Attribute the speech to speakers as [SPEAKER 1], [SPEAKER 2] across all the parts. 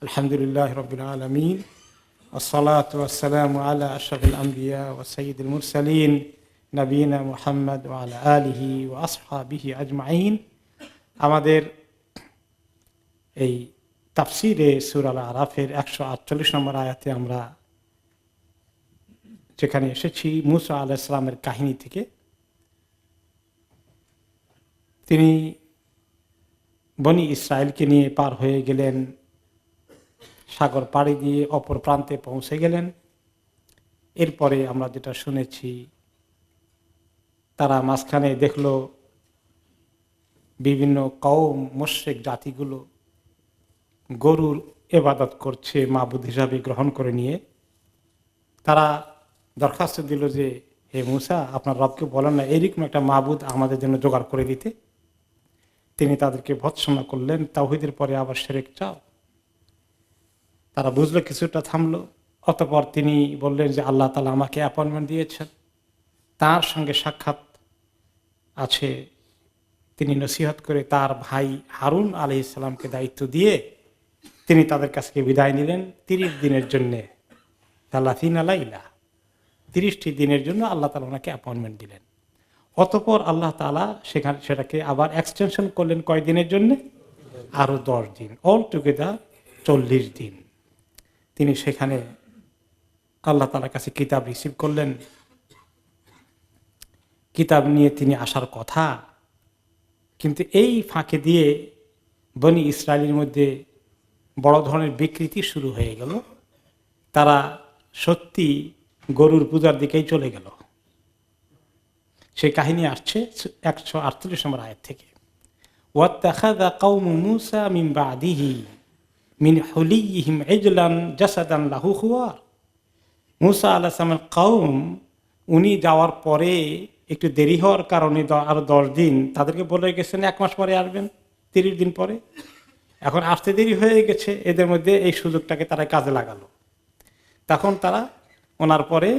[SPEAKER 1] আলহামদুলিল্লাহ রাব্বিল আলামিন ওয়াসসালাতু ওয়াসসালামু আলা আশরাফিল আমবিয়া ওয়া সাইয়্যিদিল মুরসালিন নবিয়িনা মুহাম্মদ ওয়া আলা আলিহি ওয়া আসহাবিহি আজমাইন। আমাদের এই তাফসীরে সূরা আল-আরাফের 148 নম্বর আয়াতে আমরা যেখানে এসেছি মুসা আলাইহিস সালামের কাহিনী থেকে। তিনি বনি ইসরায়েলকে নিয়ে পার হয়ে গেলেন, সাগর পাড়ি দিয়ে অপর প্রান্তে পৌঁছে গেলেন। এরপরে আমরা যেটা শুনেছি, তারা মাঝখানে দেখলো বিভিন্ন কওম মুশরিক জাতিগুলো গরুর ইবাদত করছে মাবুদ হিসাবে গ্রহণ করে নিয়ে। তারা দরখাস্ত দিল যে, হে মুসা, আপনার রবকে বলেন না এরকম একটা মাবুদ আমাদের জন্য জোগাড় করে দিতে। তিনি তাদেরকে ভৎসনা করলেন, তাওহীদের পরে আবার শিরক চাও। তারা বুঝলো, কিছুটা থামলো। অতঃপর তিনি বললেন যে আল্লাহ তাআলা আমাকে অ্যাপয়েন্টমেন্ট দিয়েছেন, তার সঙ্গে সাক্ষাৎ আছে। তিনি নসিহত করে তার ভাই হারুন আলাইহিস সালামকে দায়িত্ব দিয়ে তিনি তাদের কাছে বিদায় নিলেন 30 দিনের জন্য। 30টি দিনের জন্য আল্লাহ তাআলা ওনাকে অ্যাপয়েন্টমেন্ট দিলেন। অতঃপর আল্লাহ তাআলা সেটাকে আবার এক্সটেনশন করলেন কয় দিনের জন্য? আরো 10 দিন, অল টুগেদার 40 দিন। তিনি সেখানে আল্লাহ তাআলার কাছে কিতাব রিসিভ করলেন। কিতাব নিয়ে তিনি আসার কথা, কিন্তু এই ফাঁকে দিয়ে বনি ইসরায়েলের মধ্যে বড় ধরনের বিকৃতি শুরু হয়ে গেল। তারা সত্যি গরুর পূজার দিকেই চলে গেল। সেই কাহিনী আসছে 148 নম্বর আয়াত থেকে। ওয়াত্তাখাযা কওমু মূসা মিন বাদিহি মিন হুলিয়িহিম ইজলান জাসাদান লাহু খুয়ার। মূসা আলাইহিস সালামের কওম, উনি যাওয়ার পরে একটু দেরি হওয়ার কারণে আরো 10 দিন তাদেরকে বলে গেছেন 1 মাস পরে আসবেন, 30 দিন পরে। এখন আসতে দেরি হয়ে গেছে, এদের মধ্যে এই সুযোগটাকে তারা কাজে লাগালো। তখন তারা ওনার পরে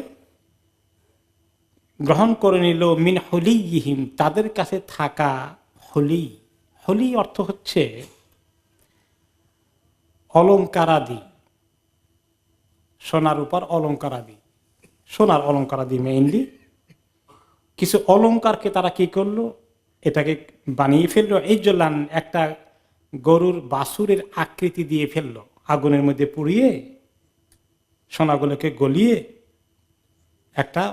[SPEAKER 1] গ্রহণ করে নিল মিন হুলিয়িহিম, তাদের কাছে থাকা হলি। হলি অর্থ হচ্ছে অলঙ্কারাদি, সোনার উপর অলঙ্কারাদি, সোনার অলঙ্কারাদি মেইনলি। কিছু অলঙ্কারকে তারা কি করলো, এটাকে বানিয়ে ফেললো। এই জলান, একটা গরুর বাছুরের আকৃতি দিয়ে ফেললো, আগুনের মধ্যে পুড়িয়ে সোনাগুলোকে গলিয়ে একটা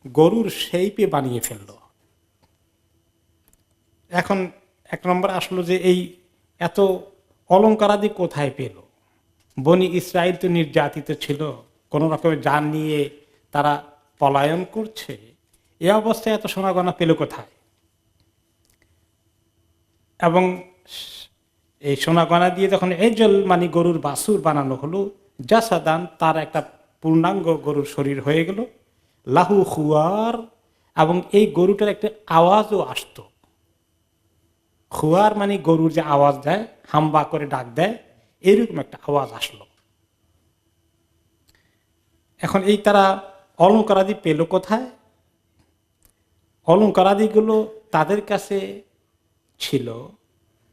[SPEAKER 1] গরুর শেপে বানিয়ে ফেললো। এখন 1 নম্বর আসলো যে এই এত অলঙ্কারাদি কোথায় পেল? বনি ইসরায়েল তো নির্যাতিত ছিল, কোন রকমের জান নিয়ে তারা পলায়ন করছে। এ অবস্থায় এত সোনাগয়না পেল কোথায়? এবং এই সোনাগয়না দিয়ে যখন এজল মানে গরুর বাছুর বানানো হলো, জাসাদান, তার একটা পূর্ণাঙ্গ গরুর শরীর হয়ে গেল, লাহু খুয়ার, এবং এই গরুটার একটা আওয়াজও আসতো। খুয়ার মানে গরুর যে আওয়াজ দেয়, হাম্বা করে ডাক দেয়, এরকম একটা আওয়াজ আসলো। এখন এই তারা অলঙ্কারাদি পেল কোথায়? অলঙ্কারাদিগুলো তাদের কাছে ছিল,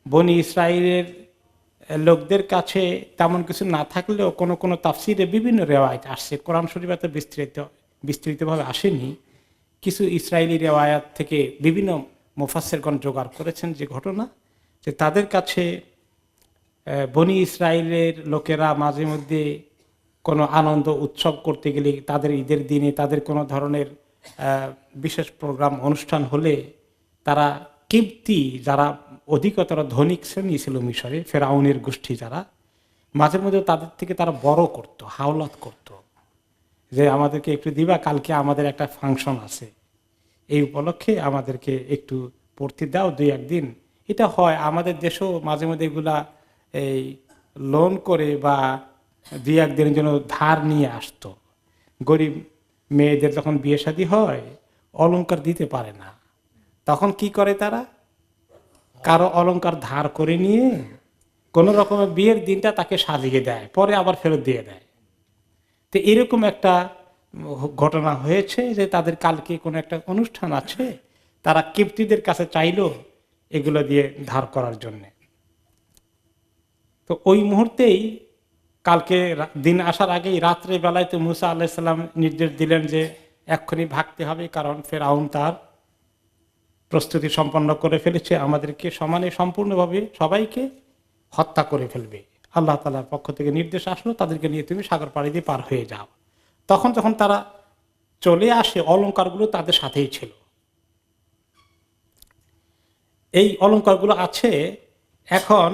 [SPEAKER 1] বনি ইসরায়েলের লোকদের কাছে তেমন কিছু না থাকলেও কোনো কোনো তাফসিরে বিভিন্ন রেওয়ায়াত আসছে। কোরআন শরীফে এত বিস্তৃতভাবে আসেনি। কিছু ইসরায়েলি রেওয়ায়াত থেকে বিভিন্ন মুফাসসিরগণ জোগাড় করেছেন যে ঘটনা, যে তাদের কাছে বনি ইসরায়েলের লোকেরা মাঝে মধ্যে কোনো আনন্দ উৎসব করতে গেলে, তাদের ঈদের দিনে তাদের কোনো ধরনের বিশেষ প্রোগ্রাম অনুষ্ঠান হলে, তারা কিপ্তি, যারা অধিকতর ধনিক শ্রেণী ছিল মিশরে, ফেরাউনের গোষ্ঠী, যারা মাঝে মধ্যে তাদের থেকে তারা বড় করত, হাওলাত করত, যে আমাদেরকে একটু দিবা, কালকে আমাদের একটা ফাংশন আছে, এই উপলক্ষে আমাদেরকে একটু পড়তে দাও 2-1 দিন। এটা হয় আমাদের দেশেও মাঝে মধ্যে এগুলা এই লোন করে বা 2-1 দিনের জন্য ধার নিয়ে আসতো। গরিব মেয়েদের যখন বিয়ে শাদী হয়, অলংকার দিতে পারে না, তখন কি করে তারা, কারো অলংকার ধার করে নিয়ে কোনো রকমের বিয়ের দিনটা তাকে সাজিয়ে দেয়, পরে আবার ফেরত দিয়ে দেয়। তো এরকম একটা ঘটনা হয়েছে যে তাদের কালকে কোনো একটা অনুষ্ঠান আছে, তারা কিপ্তিদের কাছে চাইলো এগুলো দিয়ে ধার করার জন্য। তো ওই মুহূর্তেই কালকে দিন আসার আগেই রাত্রে বেলায় তো মুসা আলাহিসাল্লাম নির্দেশ দিলেন যে এক্ষুনি ভাগতে হবে, কারণ ফেরাউন তার প্রস্তুতি সম্পন্ন করে ফেলেছে, আমাদেরকে সমানে সম্পূর্ণভাবে সবাইকে হত্যা করে ফেলবে। আল্লাহ তাআলার পক্ষ থেকে নির্দেশ আসলো, তাদেরকে নিয়ে তুমি সাগর পাড়ি দিয়ে পার হয়ে যাও। তখন যখন তারা চলে আসে, অলংকারগুলো তাদের সাথেই ছিল। এই অলংকারগুলো আছে, এখন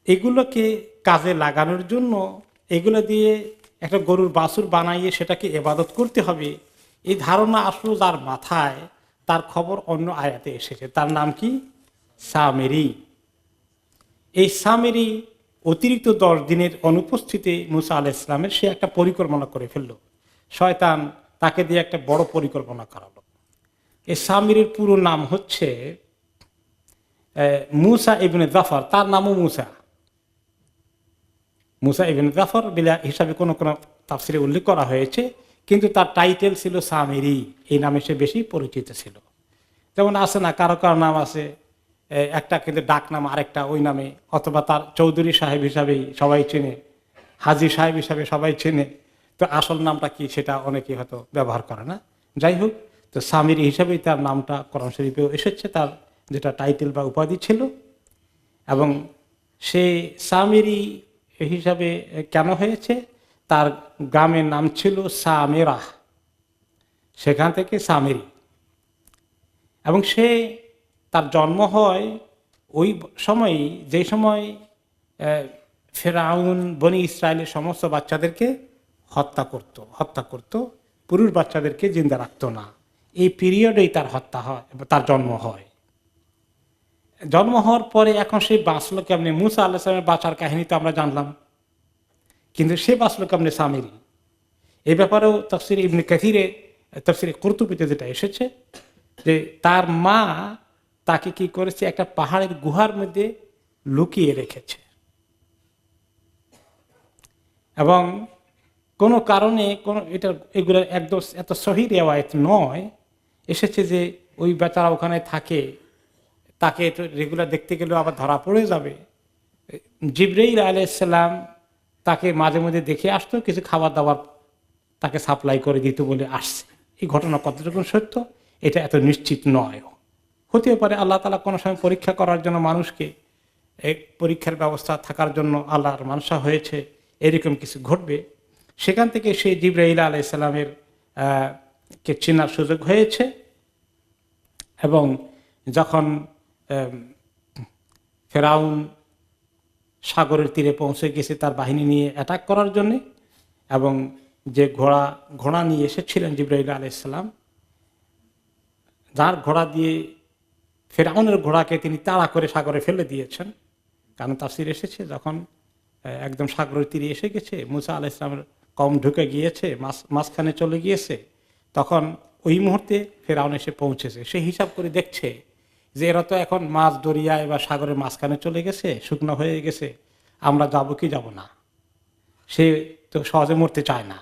[SPEAKER 1] এগুলোকে কাজে লাগানোর জন্য এগুলো দিয়ে একটা গরুর বাছুর বানাইয়ে সেটাকে ইবাদত করতে হবে, এই ধারণা আসলো যার মাথায়, তার খবর অন্য আয়াতে এসেছে। তার নাম কি? সামেরি। এই সামেরি অতিরিক্ত 10 দিনের অনুপস্থিতি মুসা আলাইহিস সালামের সে একটা পরিকল্পনা করে ফেললো। শয়তান তাকে দিয়ে একটা বড় পরিকল্পনা করালো। এই সামেরির পুরো নাম হচ্ছে মুসা ইবনে জাফর। তার নামও মুসা। মুসা ইবনে জাফর বিলা হিসাবে কোনো কোনো তাফসিরে উল্লেখ করা হয়েছে, কিন্তু তার টাইটেল ছিল সামেরি। এই নামে সে বেশি পরিচিত ছিল। যেমন আছে না, কারো কারো নাম আছে একটা, কিন্তু ডাক নাম আরেকটা ওই নামে, অথবা তার চৌধুরী সাহেব হিসাবেই সবাই চেনে, হাজী সাহেব হিসাবে সবাই চেনে, তো আসল নামটা কি সেটা অনেকে হয়তো ব্যবহার করে না। যাই হোক, তো সামিরি হিসাবেই তার নামটা কোরআন শরীফেও এসেছে, তার যেটা টাইটেল বা উপাধি ছিল। এবং সে সামিরি হিসাবে কেন হয়েছে, তার গ্রামের নাম ছিল সামেরাহ, সেখান থেকে সামেরি। এবং সে তার জন্ম হয় ওই সময়ই যে সময় ফেরাউন বনি ইসরায়েলের সমস্ত বাচ্চাদেরকে হত্যা করত, পুরুষ বাচ্চাদেরকে জিন্দা রাখতো না। এই পিরিয়ডেই তার হত্যা হয়, তার জন্ম হয়। জন্ম হওয়ার পরে এখন সে বাঁচলো কেমনে? মুসা আলাইহিস সালামের বাঁচার কাহিনী তো আমরা জানলাম, কিন্তু সে বাঁচলো কেমনে সামেরি? এই ব্যাপারেও তাফসীর ইবনে কাসিরে, তাফসীর কুরতুবীতে যেটা এসেছে, যে তার মা তাকে কি করেছে, একটা পাহাড়ের গুহার মধ্যে লুকিয়ে রেখেছে। এবং কোনো কারণে এগুলো একদম এত সহিহ রিওয়ায়াত নয়, এসেছে যে ওই বেচারা ওখানে থাকে, তাকে তো রেগুলার দেখতে গেলেও আবার ধরা পড়ে যাবে। জিবরাইল আলাইহিস সালাম তাকে মাঝে মধ্যে দেখে আসতো, কিছু খাবার দাবার তাকে সাপ্লাই করে দিত বলে আসছে। এই ঘটনা কতটুকু সত্য এটা এত নিশ্চিত নয়। হতেও পারে আল্লাহ তাআলা কোনো সময় পরীক্ষা করার জন্য মানুষকে, এক পরীক্ষার ব্যবস্থা থাকার জন্য আল্লাহর মানসা হয়েছে, এরকম কিছু ঘটবে। সেখান থেকে সেই জিবরাইল আলাইহিস সালামের কে চেনার সুযোগ হয়েছে। এবং যখন ফেরাউন সাগরের তীরে পৌঁছে গেছে তার বাহিনী নিয়ে অ্যাটাক করার জন্যে, এবং যে ঘোড়া নিয়ে এসেছিলেন জিবরাইল আলাইহিস সালাম, যার ঘোড়া দিয়ে ফেরাউনের ঘোড়াকে তিনি তাড়া করে সাগরে ফেলে দিয়েছেন। কারণ তাফসীর এসেছে যখন একদম সাগরের তীরে এসে গেছে, মুসা আলাইহিস সালামের কওম ঢুকে গিয়েছে, মাঝখানে চলে গিয়েছে, তখন ওই মুহূর্তে ফেরাউন এসে পৌঁছেছে। সে হিসাব করে দেখছে যে এরা তো এখন মাছ দরিয়ায় বা সাগরের মাঝখানে চলে গেছে, শুকনো হয়ে গেছে, আমরা যাব কি যাব না। সে তো সহজে মরতে চায় না।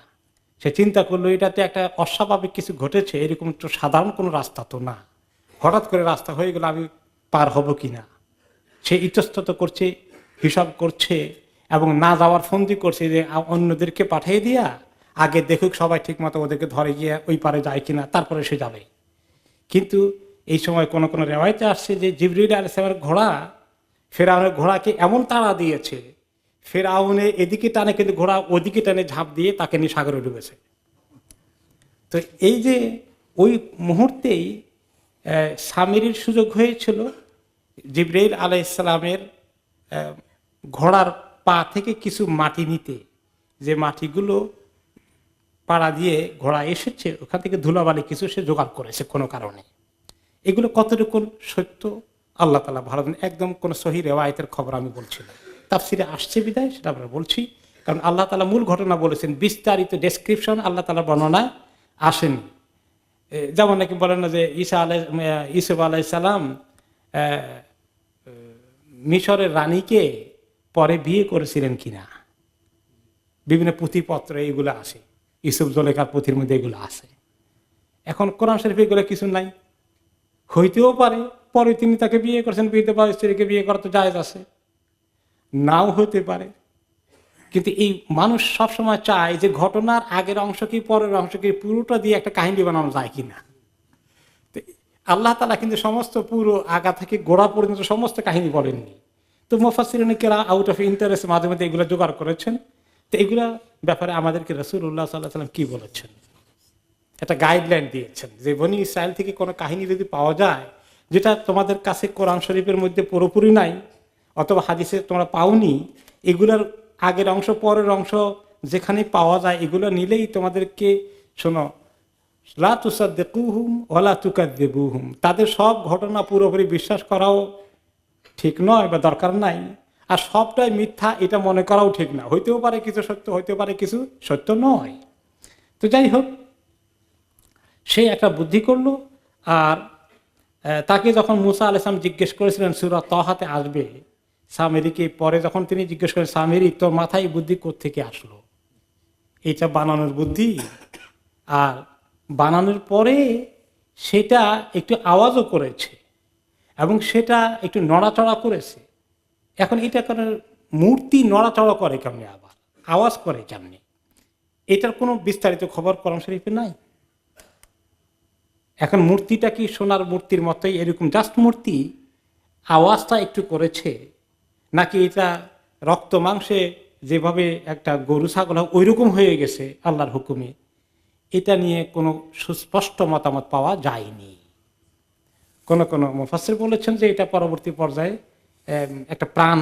[SPEAKER 1] সে চিন্তা করলো এটাতে একটা অস্বাভাবিক কিছু ঘটেছে, এরকম তো সাধারণ কোনো রাস্তা তো না, হঠাৎ করে রাস্তা হয়ে গেল, আমি পার হব কি না। সে ইতস্তত করছে, হিসাব করছে, এবং না যাওয়ার ফন্দি করছে যে অন্যদেরকে পাঠিয়ে দিয়া আগে দেখুক সবাই ঠিক মতো ওদেরকে ধরে গিয়ে ওই পারে যায় কিনা, তারপরে সে যাবে। কিন্তু এই সময় কোন কোন রেওয়ায়েতে আসছে যে জিবরিল আলাইহিস সালামের ঘোড়া ফেরাউনের ঘোড়াকে এমন তাড়া দিয়েছে, ফেরাউনে এদিকে টানে কিন্তু ঘোড়া ওদিকে টানে ঝাঁপ দিয়ে তাকে নিয়ে সাগরে ডুবেছে। তো এই যে ওই মুহূর্তেই সামিরির সুযোগ হয়েছিল জিবরাইল আলাইহিস সালামের ঘোড়ার পা থেকে কিছু মাটি নিতে, যে মাটিগুলো পাড়া দিয়ে ঘোড়া এসেছে ওখান থেকে ধুলাবালি কিছু সে জোগাড় করেছে কোনো কারণে। এগুলো কতটুকু সত্য আল্লাহ তাআলা ভালো জানেন, একদম কোন সহিহ রিওয়ায়াতের খবর আমি বলছি না, তাফসীরে আসছে বিদায় সেটা আমরা বলছি। কারণ আল্লাহ তাআলা মূল ঘটনা বলেছেন, বিস্তারিত ডেসক্রিপশন আল্লাহ তাআলা বর্ণনায় আসেনি। যেমন নাকি বলেন না যে ইউসুফ আলাইহিস সালাম মিশরের রানীকে পরে বিয়ে করেছিলেন কিনা, বিভিন্ন পুঁথিপত্র এগুলো আসে, ইউসুফ জুলেখার পুঁথির মধ্যে এগুলো আছে। এখন কোরআন শরীফে এগুলো কিছু নাই, হইতেও পারে পরে তিনি তাকে বিয়ে করেছেন, বিধবা স্ত্রীকে বিয়ে করা তো জায়েজ আছে, নাও হতে পারে। কিন্তু এই মানুষ সবসময় চায় যে ঘটনার আগের অংশ কি পরের অংশ কি পুরোটা দিয়ে একটা কাহিনী বানানো যায় কিনা। আল্লাহ তাআলা কিন্তু সমস্ত পুরো আগা থেকে গোড়া পর্যন্ত সমস্ত কাহিনী বলেননি। তো মুফাসসিরিন কেরাম আউট অফ ইন্টারেস্ট মাঝে মধ্যে এগুলো জোগাড় করেছেন। তো এগুলা ব্যাপারে আমাদেরকে রাসূলুল্লাহ সাল্লাল্লাহু আলাইহি ওয়াসাল্লাম কি বলেছেন, একটা গাইডলাইন দিয়েছেন যে বনি ইসরাইল থেকে কোনো কাহিনী যদি পাওয়া যায় যেটা তোমাদের কাছে কোরআন শরীফের মধ্যে পুরোপুরি নাই অথবা হাদিসে তোমরা পাওনি, এগুলার আগের অংশ পরের অংশ যেখানে পাওয়া যায় এগুলো নিলেই তোমাদেরকে শোনো, লা তুসাদ্দিকুহুম ওয়ালা তুকাযযিবুহুম, তাদের সব ঘটনা পুরোপুরি বিশ্বাস করাও ঠিক নয় বা দরকার নাই, আর সবটাই মিথ্যা এটা মনে করাও ঠিক না। হইতেও পারে কিছু সত্য, হইতেও পারে কিছু সত্য নয়। তো যাই হোক, সে একটা বুদ্ধি করলো। আর তাকে যখন মুসা আলাইহিস সালাম জিজ্ঞেস করেছিলেন সূরা তাহাতে আসবে সামেরীকে, পরে যখন তিনি জিজ্ঞেস করেন সামেরী তোর মাথায় বুদ্ধি কোত্থেকে আসলো, এটা বানানোর বুদ্ধি? আর বানানোর পরে সেটা একটু আওয়াজও করেছে এবং সেটা একটু নড়াচড়া করেছে। এখন এটা কারণ মূর্তি নড়াচড়া করে কেমনি, আবার আওয়াজ করে কেমনি, এটার কোনো বিস্তারিত খবর কোরআন শরীফে নাই। এখন মূর্তিটা কি সোনার মূর্তির মতোই এরকম জাস্ট মূর্তি, আওয়াজটা একটু করেছে, নাকি এটা রক্ত মাংসে যেভাবে একটা গরু ছাগল ওইরকম হয়ে গেছে আল্লাহর হুকুমে, এটা নিয়ে কোনো সুস্পষ্ট মতামত পাওয়া যায়নি। কোন কোন মুফাসসির বলেছেন যে এটা পরবর্তী পর্যায়ে একটা প্রাণ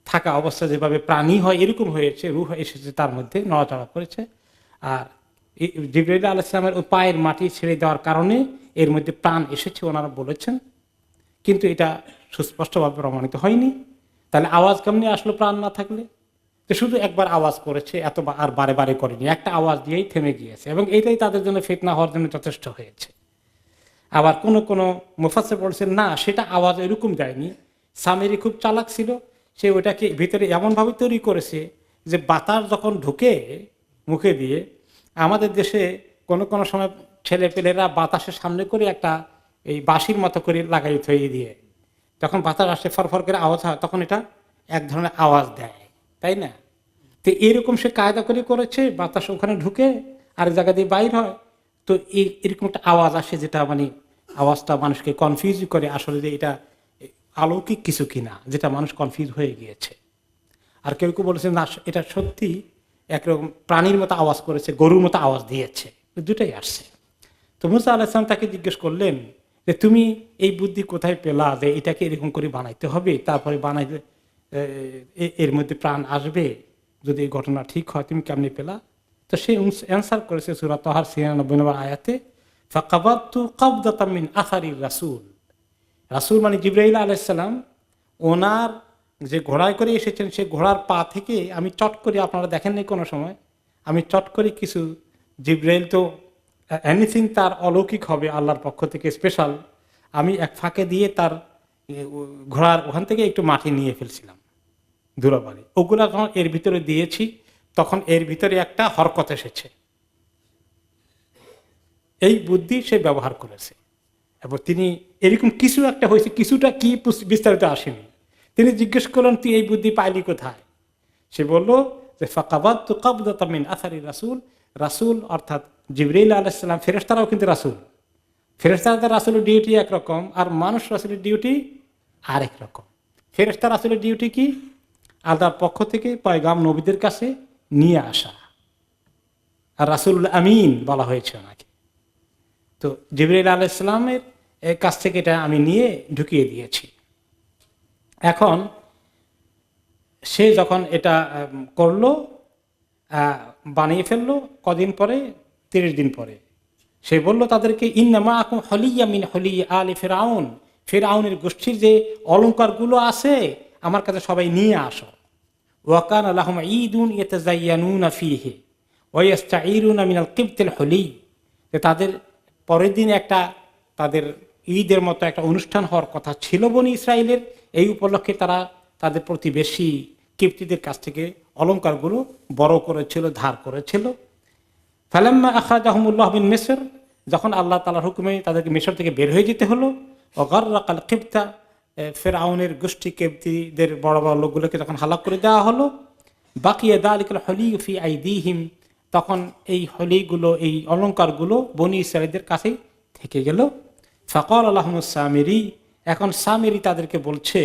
[SPEAKER 1] থাকা অবস্থা যেভাবে প্রাণী হয় এরকম হয়েছে, রূহ এসেছে তার মধ্যে, নড়াচড়া করেছে। আর জিবরাইল আলাইহিস সালামের ওই পায়ের মাটি ছেড়ে দেওয়ার কারণে এর মধ্যে প্রাণ এসেছে ওনারা বলেছেন, কিন্তু এটা সুস্পষ্টভাবে প্রমাণিত হয়নি। তাহলে আওয়াজ কেমনি আসলো প্রাণ না থাকলে? তো শুধু একবার আওয়াজ করেছে, এত আর বারে বারে করেনি, একটা আওয়াজ দিয়েই থেমে গিয়েছে এবং এটাই তাদের জন্য ফিতনা হওয়ার জন্য যথেষ্ট হয়েছে। আবার কোন কোন মুফাসসির বলছেন না, সেটা আওয়াজ এরকম যায়নি, সামেরী খুব চালাক ছিল, সে ওটাকে ভিতরে এমনভাবে তৈরি করেছে যে বাতাস যখন ঢুকে মুখে দিয়ে, আমাদের দেশে কোনো কোনো সময় ছেলেপেলেরা বাতাসের সামনে করে একটা এই বাঁশির মতো করে লাগাই থইয়ে দিয়ে, যখন বাতাস আসে ফরফর করে আওয়াজ হয় তখন এটা এক ধরনের আওয়াজ দেয়, তাই না? তো এরকম সে কায়দা করে করেছে, বাতাস ওখানে ঢুকে আর জায়গা দিয়ে বাইর হয়, তো এরকম একটা আওয়াজ আসে যেটা মানে আওয়াজটা মানুষকে কনফিউজ করে আসলে যে এটা অলৌকিক কিছু কিনা, যেটা মানুষ কনফিউজ হয়ে গিয়েছে। আর কেউ কেউ বলেছে না, এটা সত্যি একরকম প্রাণীর মতো আওয়াজ করেছে, গরুর মতো আওয়াজ দিয়েছে, দুটাই আসছে। তো মুসা আলাইহিস সালাম তাকে জিজ্ঞেস করলেন যে তুমি এই বুদ্ধি কোথায় পেলা যে এটাকে এরকম করে বানাইতে হবে, তারপরে বানাইলে এর মধ্যে প্রাণ আসবে, যদি এই ঘটনা ঠিক হয় তুমি কেমনি পেলা? তো সে অ্যান্সার করেছে সূরা তাহার ৯৬ নম্বর আয়াতে, ফাকাবাতু কাবদাতাম মিন আসারির রাসূল। রাসূল মানে জিবরাইল আলাইহিস সালাম, ওনার যে ঘোড়ায় করে এসেছেন সে ঘোড়ার পা থেকে আমি চট করে, আপনারা দেখেননি কোনো সময়, আমি চট করে কিছু, জিবরাইল তো এনিথিং তার অলৌকিক হবে আল্লাহর পক্ষ থেকে স্পেশাল, আমি এক ফাঁকে দিয়ে তার ঘোড়ার ওখান থেকে একটু মাটি নিয়ে ফেলছিলাম ধুলাবালি, ওগুলা যখন এর ভিতরে দিয়েছি তখন এর ভিতরে একটা হরকত এসেছে। এই বুদ্ধি সে ব্যবহার করেছে এবং তিনি এরকম কিছু একটা হয়েছে, কিছুটা কি বিস্তারিত আসেনি। তিনি জিজ্ঞেস করলেন তুই এই বুদ্ধি পাইলি কোথায়? সে বলল যে ফাকাবাতু কাবদাতাম মিন আসারি রাসূল। রাসূল অর্থাৎ জিবরাইল আলাইহিস সালাম, ফেরেশতারাও কিন্তু রাসূল, ফেরেশতাদের রাসূলের ডিউটি একরকম আর মানুষ রাসূলের ডিউটি আরেক রকম। ফেরেশতা রাসূলের ডিউটি কি? আল্লাহর পক্ষ থেকে পয়গাম নবীদের কাছে নিয়ে আসা, আর রাসূলুল আমিন বলা হয়েছে ওনাকে। তো জিবরাইল আলাইহিস সালামের কাছ থেকে এটা আমি নিয়ে ঢুকিয়ে দিয়েছি। এখন সে যখন এটা করলো, বানিয়ে ফেললো, কদিন পরে 30 দিন পরে সে বলল তাদেরকে ইন্নামা আকুম হলিয়া মিন হলিয়া আলি ফিরআউন, ফিরআউনের গোষ্ঠীর যে অলংকারগুলো আছে আমার কাছে সবাই নিয়ে আসো। ওয়াকানা লাহুম ঈদুন ইয়াতাযায়্যানুনা ফীহি ওয়া ইস্তাঈরুনা মিনাল কিবতিল হলি, তাদের পরের দিন একটা তাদের ঈদের মতো একটা অনুষ্ঠান হওয়ার কথা ছিল বনি ইসরাইলের। এই উপলক্ষে তারা তাদের প্রতিবেশী কিবতীদের কাছ থেকে অলংকারগুলো বড় করেছিল, ধার করেছিল। ফালাম্মা আখরাজাহুমুল্লাহ মিন মিসর, যখন আল্লাহ তাআলার হুকুমে তাদেরকে মিশর থেকে বের হয়ে যেতে হলো, ওয়া গাররাকাল কিবতা, ফিরআউনের গোষ্ঠী কিবতীদের বড় বড় লোকগুলোকে যখন হালাক করে দেওয়া হলো, বাকিয়া যালিকাল হলি ফি আইদিহিম, তখন এই হলিগুলো, এই অলংকারগুলো বনি ইসরাঈলদের কাছেই থেকে গেল। ফাকাল লাহুমুস সামিরী, এখন সামিরী তাদেরকে বলছে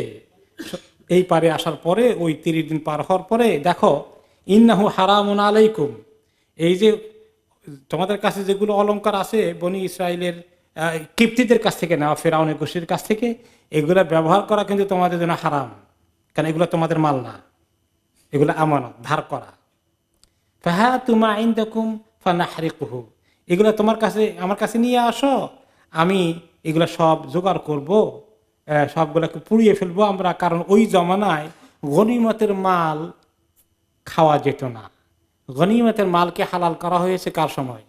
[SPEAKER 1] এই পারে আসার পরে, ওই 30 দিন পার হওয়ার পরে, দেখো ইন্নাহু হারামুন আলাইকুম, এই যে তোমাদের কাছে যেগুলো অলংকার আছে বনি ইসরায়েলের কিপ্তিদের কাছ থেকে নেওয়া, ফেরাউনের গোষ্ঠীর কাছ থেকে, এগুলো ব্যবহার করা কিন্তু তোমাদের জন্য হারাম, কারণ এগুলো তোমাদের মাল না, এগুলো আমানত, ধার করা। ফাহাতু মা ইনদাকুম ফানাহরিকুহু, এগুলো তোমার কাছে, আমার কাছে নিয়ে আসো, আমি এগুলো সব জোগাড় করব, সবগুলোকে পুড়িয়ে ফেলবো আমরা, কারণ ওই জমানায় গনিমতের মাল খাওয়া যেত না। গনিমতের মালকে হালাল করা হয়েছে কার সময়?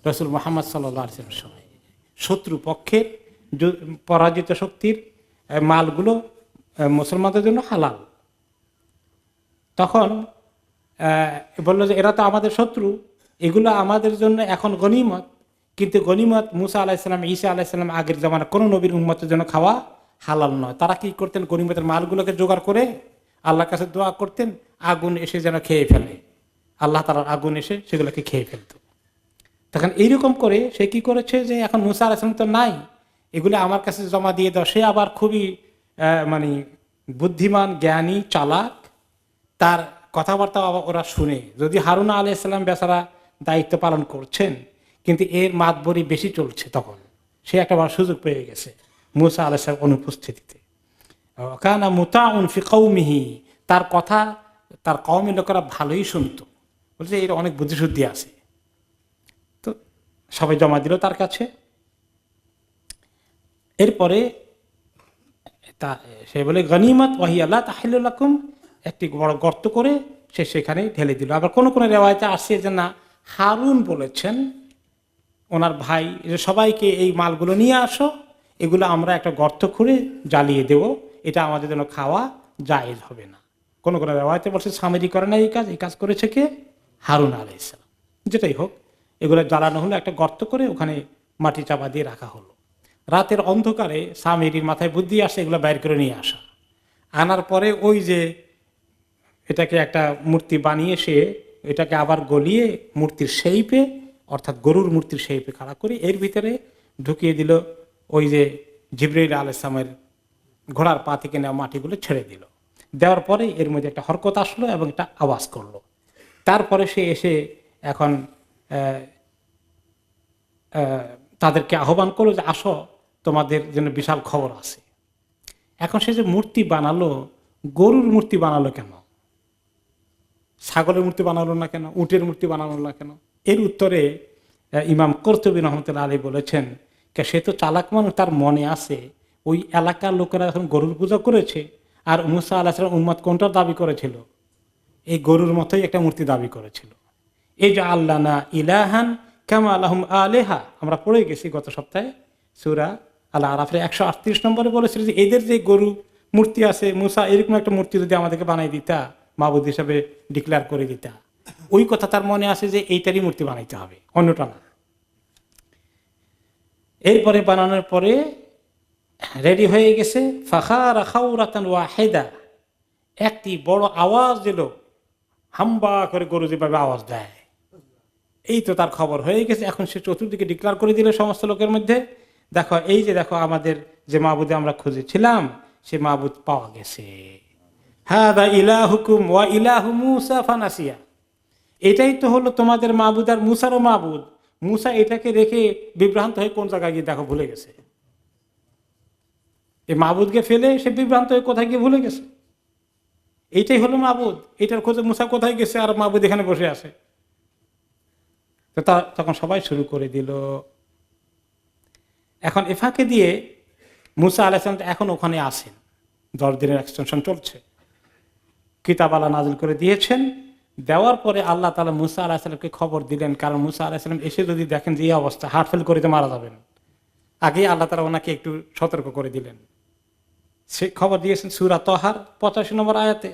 [SPEAKER 1] রাসূল মুহাম্মদ সাল্লাল্লাহু আলাইহি ওয়াসাল্লামের সময়। শত্রু পক্ষের পরাজিত শক্তির মালগুলো মুসলমানদের জন্য হালাল। তখন বললো যে এরা তো আমাদের শত্রু, এগুলো আমাদের জন্য এখন গনিমত, কিন্তু গনিমত মুসা আলাহিসাল্লাম, ঈসা আলাহিসাল্লাম আগের জামানা কোনো নবীর উম্মতের জন্য খাওয়া হালাল নয়। তারা কি করতেন? গনিমতের মালগুলোকে জোগাড় করে আল্লাহর কাছে দোয়া করতেন, আগুন এসে যেন খেয়ে ফেলে, আল্লাহ তাআলার আগুন এসে সেগুলোকে খেয়ে ফেলত। তখন এইরকম করে সে কি করেছে যে এখন মুসা আলাহিসাল্লাম তো নাই, এগুলো আমার কাছে জমা দিয়ে দাও। সে আবার খুবই মানে বুদ্ধিমান, জ্ঞানী, চালাক, তার কথাবার্তা ওরা শুনে। যদি হারুন আলাইহিসসালাম বেচারা দায়িত্ব পালন করছেন, কিন্তু এর মাতবরি বেশি চলছে, তখন সে একটা বড় সুযোগ পেয়ে গেছে মুসা আলাইহিসসালাম অনুপস্থিতিতে। কানা মুতাউন ফি কওমিহি, তার কথা তার কওমের লোকেরা ভালোই শুনতো, বলছে এর অনেক বুদ্ধিশুদ্ধি আছে। তো সবাই জমা দিল তার কাছে। এরপরে সে বলে গনিমত ওয়াহিয়া লা তাহিল্লু লাকুম, একটি বড় গর্ত করে সে সেখানে ঢেলে দিল। আবার কোন কোন রেওয়ায়েতে আসছে যে না, হারুন বলেছেন ওনার ভাই যে সবাইকে এই মালগুলো নিয়ে আসো, এগুলো আমরা একটা গর্ত খুঁড়ে জ্বালিয়ে দেব, এটা আমাদের জন্য খাওয়া জায়েজ হবে না। কোন কোন রেওয়ায়েতে বলছে সামেরি করে না এই কাজ করেছে কে? হারুন আলাইহিস সালাম। যেটাই হোক, এগুলো জ্বালানো হলো, একটা গর্ত করে ওখানে মাটি চাপা দিয়ে রাখা হলো। রাতের অন্ধকারে সামেরির মাথায় বুদ্ধি আসে এগুলো বাইর করে নিয়ে আসা। আনার পরে ওই যে এটাকে একটা মূর্তি বানিয়ে সে এটাকে আবার গলিয়ে মূর্তির শেইপে, অর্থাৎ গরুর মূর্তির শেইপে খাড়া করে এর ভিতরে ঢুকিয়ে দিল ওই যে জিবরাইল আলাইহিস সালামের ঘোড়ার পা থেকে নেওয়া মাটিগুলো ছেড়ে দিল। দেওয়ার পরে এর মধ্যে একটা হরকত আসলো এবং একটা আওয়াজ করলো। তারপরে সে এসে এখন তাদেরকে আহ্বান করলো যে আসো, তোমাদের জন্য বিশাল খবর আছে। এখন সে যে মূর্তি বানালো, গরুর মূর্তি বানালো কেন? ছাগলের মূর্তি বানালো না কেন? উটের মূর্তি বানালো না কেন? এর উত্তরে ইমাম কুরতুবী রহমতুল্লাহ আলাইহি বলেছেন, সে তো চালাক মানুষ, তার মনে আছে ওই এলাকার লোকেরা এখন গরুর পূজা করেছে, আর মুসা আলাইহিস সালাম উম্মত কোনটার দাবি করেছিল? এই গরুর মতোই একটা মূর্তি দাবি করেছিল। এই যে আল্লানা ইলাহান কামা লাহুম আলেহা, আমরা পড়ে গেছি গত সপ্তাহে সূরা আল আরাফের 138 নম্বরে বলেছিল যে এদের যে গরু মূর্তি আছে, মুসা এরকম একটা মূর্তি যদি আমাদেরকে বানাই দিতা, মাবুদ হিসাবে ডিক্লেয়ার করে দিতা, ওই কথা তার মনে আছে যে এইটারই মূর্তি বানাইতে হবে, অন্যটা না। এরপরে বানানোর পরে রেডি হয়ে গেছে, ফাখারা খাওরাতান ওয়াহিদা, একটি বড় আওয়াজ দিল, হাম্বা করে গরু যেভাবে আওয়াজ দেয়, এই তো তার খবর হয়ে গেছে। এখন সে চতুর্দিকে ডিক্লেয়ার করে দিল সমস্ত লোকের মধ্যে, দেখো এই যে দেখো আমাদের যে মাবুদে আমরা খুঁজেছিলাম সে মাবুদ পাওয়া গেছে। হাদা ইলাহুকুম ওয়া ইলাহু মূসা ফানাসিয়া, এটাই তো হলো তোমাদের মাবুদ আর মুসারও মাবুদ। মুসা এটাকে রেখে বিভ্রান্ত হয়ে কোন জায়গায় গিয়ে দেখো ভুলে গেছে। এই মাবুদকে ফেলে সে বিভ্রান্ত হয়ে কোথায় গিয়ে ভুলে গেছে। এইটাই হলো মাবুদ, এটার খোঁজে মুসা কোথায় গেছে আর মাবুদ এখানে বসে আছে। তো তখন সবাই শুরু করে দিল। এখন এফাকে দিয়ে মুসা আলাইহিস সালাম এখন ওখানে আসেন, 10 দিনের এক্সটেনশন চলছে, কিতাব আল্লাহ নাজিল করে দিয়েছেন। দেওয়ার পরে আল্লাহ তাআলা মুসা আলাইহিস সালামকে খবর দিলেন, কারণ মুসা আলাইহিস সালাম এসে যদি দেখেন যে এই অবস্থা, হার্ট ফেল করে মারা যাবেন, আগেই আল্লাহ তাআলা ওনাকে একটু সতর্ক করে দিলেন। সে খবর দিয়েছেন সূরা তাহার 85 নম্বর আয়াতে,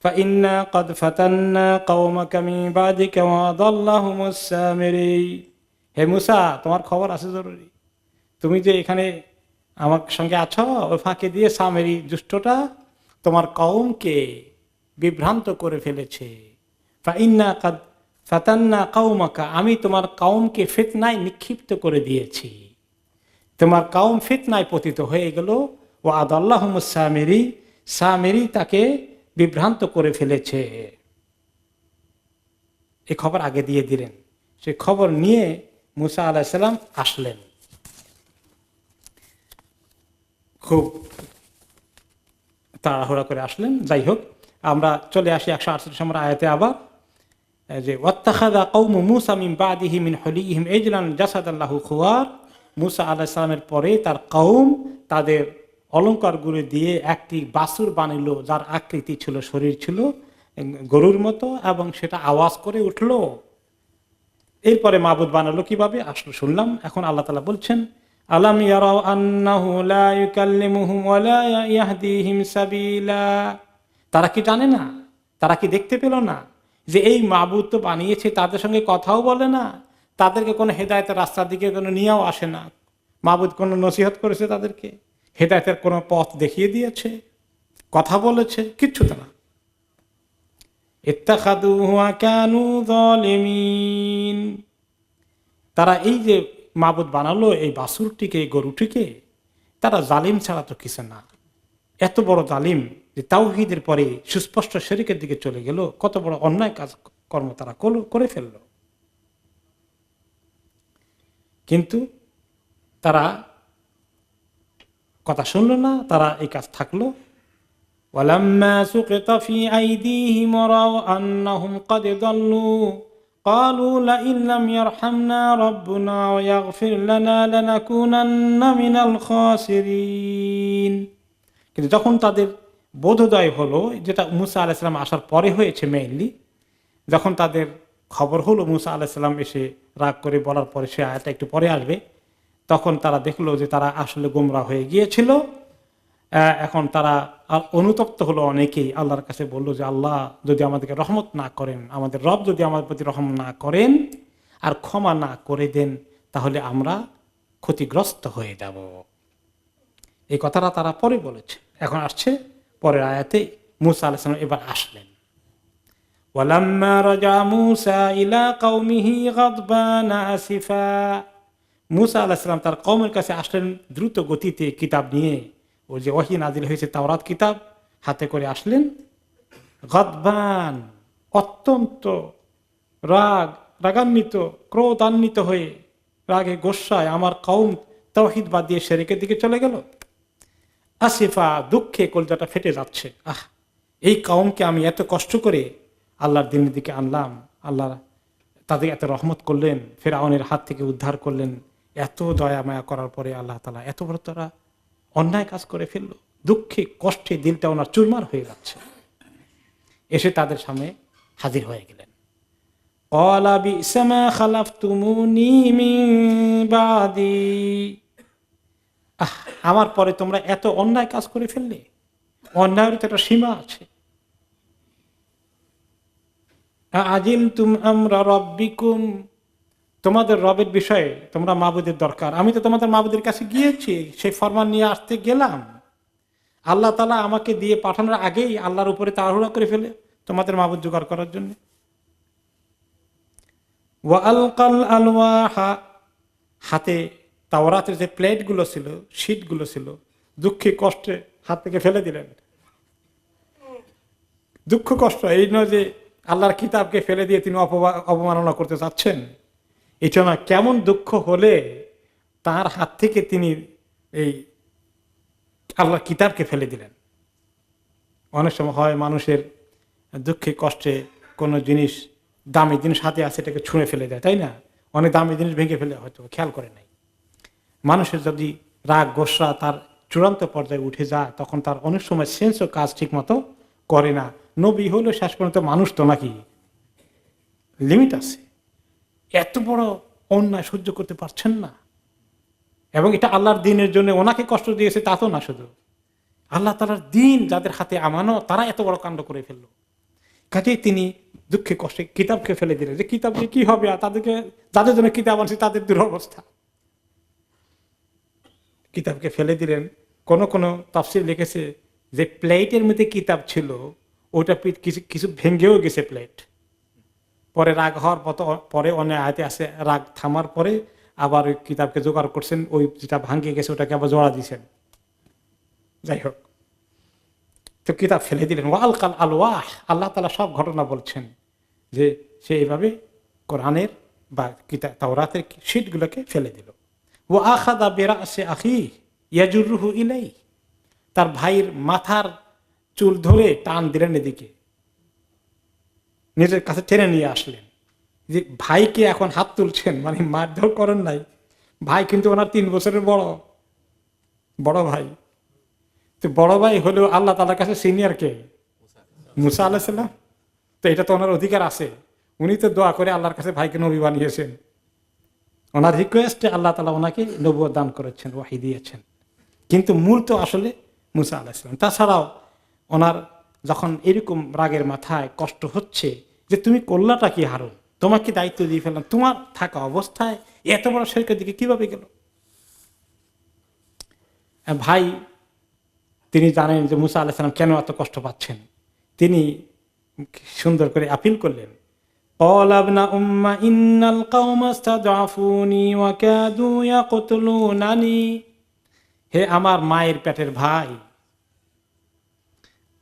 [SPEAKER 1] فَإِنَّا قَدْ فَتَنَّا قَوْمَكَ مِنْ بَعْدِكَ وَأَضَلَّهُمُ السَّامِرِيُّ, হে মুসা তোমার খবর আছে জরুরি। তুমি যে এখানে আমার সঙ্গে আছো, ওই ফাঁকে দিয়ে সামেরি দুষ্টটা তোমার কওমকে বিভ্রান্ত করে ফেলেছে। ফাইন্না কাদ ফাতান্না কাউমাকা, আমি তোমার কওমকে ফিতনায় নিক্ষিপ্ত করে দিয়েছি, তোমার কওম ফিতনায় পতিত হয়ে গেল। ও আদাল্লাহুমুস সামিরি, সামিরি তাকে বিভ্রান্ত করে ফেলেছে। এই খবর আগে দিয়ে দিলেন। সে খবর নিয়ে মুসা আলাইহিস সালাম আসলেন। খুব তাড়াহুড়া করে আসলেন। যাই হোক, আমরা চলে আসি 168 নম্বর আয়াতে আবার, যে ওয়াত্তাখাযা কওমু মূসা মিন বাদিহি মিন হুলিহিম ইজলান জাসাদান লাহু খুয়ার। মূসা আলাইহিস সালামের পরে তার কওম তাদের অলংকারগুলো দিয়ে একটি বাছুর বানাইল, যার আকৃতি ছিল, শরীর ছিল গরুর মতো, এবং সেটা আওয়াজ করে উঠলো। এরপরে মাবুদ বানালো কিভাবে আসলো শুনলাম। এখন আল্লাহ তাআলা বলছেন, আলাম ইয়ারাউ আন্নাহু লা ইউকাল্লিমুহুম ওয়া লা ইয়াহদিহিম সাবিলা। তারা কি জানে না, তারা কি দেখতে পেল না যে এই মাবুদ তো বানিয়েছে, তাদের সঙ্গে কথাও বলে না, তাদেরকে কোনো হেদায়েতের রাস্তার দিকে কোনো নিয়েও আসে না। মাবুদ কোনো নসিহত করেছে তাদেরকে, হেদায়েতের কোনো পথ দেখিয়ে দিয়েছে, কথা বলেছে? কিচ্ছু তো না। ইত্তাখাযুহু ওয়া কানু যালিমিন। তারা এই যে মাবুদ বানালো এই বাছুরটিকে, গরুটিকে, তারা জালিম ছাড়া তো কিছু না। এত বড় জালিম যে তাওহীদের পরে সুস্পষ্ট শিরকের দিকে চলে গেল, কত বড় অন্যায় কাজ কর্ম তারা করে ফেলল। কিন্তু তারা কথা শুনলো না, তারা এই কাজ থাকলো। ওয়ালাম্মা সুকিতা ফি আইদিহিম রাও আন্নাহুম ক্বাদ দাল্লু ক্বালু লা ইন লাম ইয়ারহামনা রাব্বুনা ওয়া ইয়াগফির লানা লানাকুনান্না মিনাল খাসিরিন। কিন্তু যখন তাদের বোধোদয় হলো, যেটা মুসা আলাইহিস সালাম আসার পরে হয়েছে মেইনলি, যখন তাদের খবর হলো মুসা আলাইহিস সালাম এসে রাগ করে বলার পরে, সে আয়াতটা একটু পরে আসবে, তখন তারা দেখলো যে তারা আসলে গোমরা হয়ে গিয়েছিল। এখন তারা অনুতপ্ত হলো, অনেকেই আল্লাহর কাছে বলল যে আল্লাহ যদি আমাদেরকে রহমত না করেন, আমাদের রব যদি আমাদের প্রতি রহম না করেন আর ক্ষমা না করে দেন, তাহলে আমরা ক্ষতিগ্রস্ত হয়ে যাব। এই কথাটা তারা পরে বলেছে। এখন আসছে পরের আয়াতে, মুসা আলাইহিস সালাম এবার আসলেন। ওয়ালাম্মা রাজা মুসা ইলা কওমিহি গাদবানা আসিফা। মুসা আলাইহিস সালাম তার কওমের কাছে আসলেন দ্রুত গতিতে, কিতাব নিয়ে, ওই যে ওহী নাজিল হয়েছে তাওরাত কিতাব হাতে করে আসলেন। গাদবান, অত্যন্ত রাগান্বিত, ক্রোধান্বিত হয়ে, রাগে গোস্বায় আমার কওম তাওহীদ বাদ দিয়ে শিরকের দিকে চলে গেল। আসিফা, দুঃখে কলজাটা ফেটে যাচ্ছে। এই কওমকে আমি এত কষ্ট করে আল্লাহর দ্বীনের দিকে আনলাম, আল্লাহ তাদের এত রহমত করলেন, ফিরআউনের হাত থেকে উদ্ধার করলেন, এত দয়া মায়া করার পরে আল্লাহ তাআলা এত বড় তারা অন্যায় কাজ করে ফেললো। দুঃখে কষ্টে দিলটা ওনার চুরমার হয়ে যাচ্ছে। এসে তাদের সামনে হাজির হয়ে গেলেন। ক্বালা বি'সা মা খালাফতুমুনি মিন বাদি। আমার পরে তোমরা এত অন্যায় কাজ করে ফেললে, অন্যায়ের তো একটা সীমা আছে। আজিলতুম আমরা রাব্বিকুম, তোমাদের রবের বিষয়ে তোমরা মাবুদের দরকার, আমি তো তোমাদের মাবুদের কাছে গিয়েছি, সেই ফরমান নিয়ে আসতে গেলাম, আল্লাহ তাআলা আমাকে দিয়ে পাঠানোর আগেই আল্লাহর উপরে তাড়াহুড়া করে ফেলে তোমাদের মাবুদ জোগাড় করার জন্য। ওয়া আলকাল আলওয়াহা, হাতে তাওরাতের যে প্লেটগুলো ছিল, শীটগুলো ছিল, দুঃখে কষ্টে হাত থেকে ফেলে দিলেন। দুঃখ কষ্ট এই নয় যে আল্লাহর কিতাবকে ফেলে দিয়ে তিনি অবমাননা করতে চাচ্ছেন, এটা না। কেমন দুঃখ হলে তার হাত থেকে তিনি এই আল্লাহর কিতাবকে ফেলে দিলেন। অনেক সময় হয় মানুষের দুঃখে কষ্টে কোনো জিনিস, দামি জিনিস হাতে আছে, এটাকে ছুঁড়ে ফেলে দেয়, তাই না? অনেক দামি জিনিস ভেঙে ফেলে, হয়তো খেয়াল করে নাই। মানুষের যদি রাগ গোসা তার চূড়ান্ত পর্যায়ে উঠে যায়, তখন তার অনেক সময় সেন্স ও কাজ ঠিক মতো করে না। নবী হলো শেষ পর্যন্ত মানুষ তো, নাকি লিমিট আছে। এত বড় অন্যায় সহ্য করতে পারছেন না, এবং এটা আল্লাহর দ্বীনের জন্য ওনাকে কষ্ট দিয়েছে তা তো না, শুধু আল্লাহ তাআলার দ্বীন যাদের হাতে আমানো, তারা এত বড় কাণ্ড করে ফেললো। কাজেই তিনি দুঃখে কষ্টে কিতাবকে ফেলে দিলেন, যে কিতাব কি হবে, আর তাদেরকে যাদের জন্য কিতাব আনছে তাদের দুরবস্থা। কিতাবকে ফেলে দিলেন। কোন কোন তাফসীর লিখেছে যে প্লেটের মধ্যে কিতাব ছিল, ওটা কিছু কিছু ভেঙেও গেছে প্লেট। পরে রাগ হওয়ার পরে অনেক আয়াতে আছে, রাগ থামার পরে আবার ওই কিতাবকে জোগাড় করছেন, ওই যেটা ভাঙে গেছে ওটাকে আবার জোড়া দিয়েছেন। যাই হোক, তো কিতাব ফেলে দিলেন। ওয়াল কাল আলওয়াহ, আল্লাহ তাআলা সব ঘটনা বলছেন যে সে এইভাবে কোরআনের বা কিতাব তাওরাতের শীটগুলোকে ফেলে দিল। ও আখাদা বিরাসি আখি ইয়াজুরুহু ইলাই, তার ভাইয়ের মাথার চুল ধরে টান দিলেন এদিকে, নিজের কাছে টেনে নিয়ে আসলেন। যে ভাইকে এখন হাত তুলছেন, মানে মারধর করেন নাই, ভাই কিন্তু ওনার 3 বছরের বড় ভাই। তো বড় ভাই হলেও আল্লাহ তাআলার কাছে সিনিয়র কে? মুসা আলাইহিস সালাম। তো এটা তো ওনার অধিকার আছে, উনি তো দোয়া করে আল্লাহর কাছে ভাইকে নবী বানিয়েছেন। ওনার রিকোয়েস্টে আল্লাহ তাআলা ওনাকে নবুয়ত দান করেছেন, ওয়াহী দিয়েছেন। কিন্তু মূল তো আসলে মুসা আলাইহিস সালাম। তাছাড়াও ওনার যখন এরকম রাগের মাথায় কষ্ট হচ্ছে যে তুমি করলাটা কি হারুন, তোমাকে দায়িত্ব দিয়ে ফেললাম, তোমার থাকা অবস্থায় এত বড় শিরকের দিকে কিভাবে গেল? ভাই তিনি জানেন যে মুসা আলাইহিস সালাম কেন এত কষ্ট পাচ্ছেন, তিনি সুন্দর করে আপিল করলেন। ক্বালা ইবনা উম্মা ইন্নাল কওমা ইসতাদআফুনি ওয়া কাদু ইয়াকতুলুনানি, হে আমার মায়ের পেটের ভাই,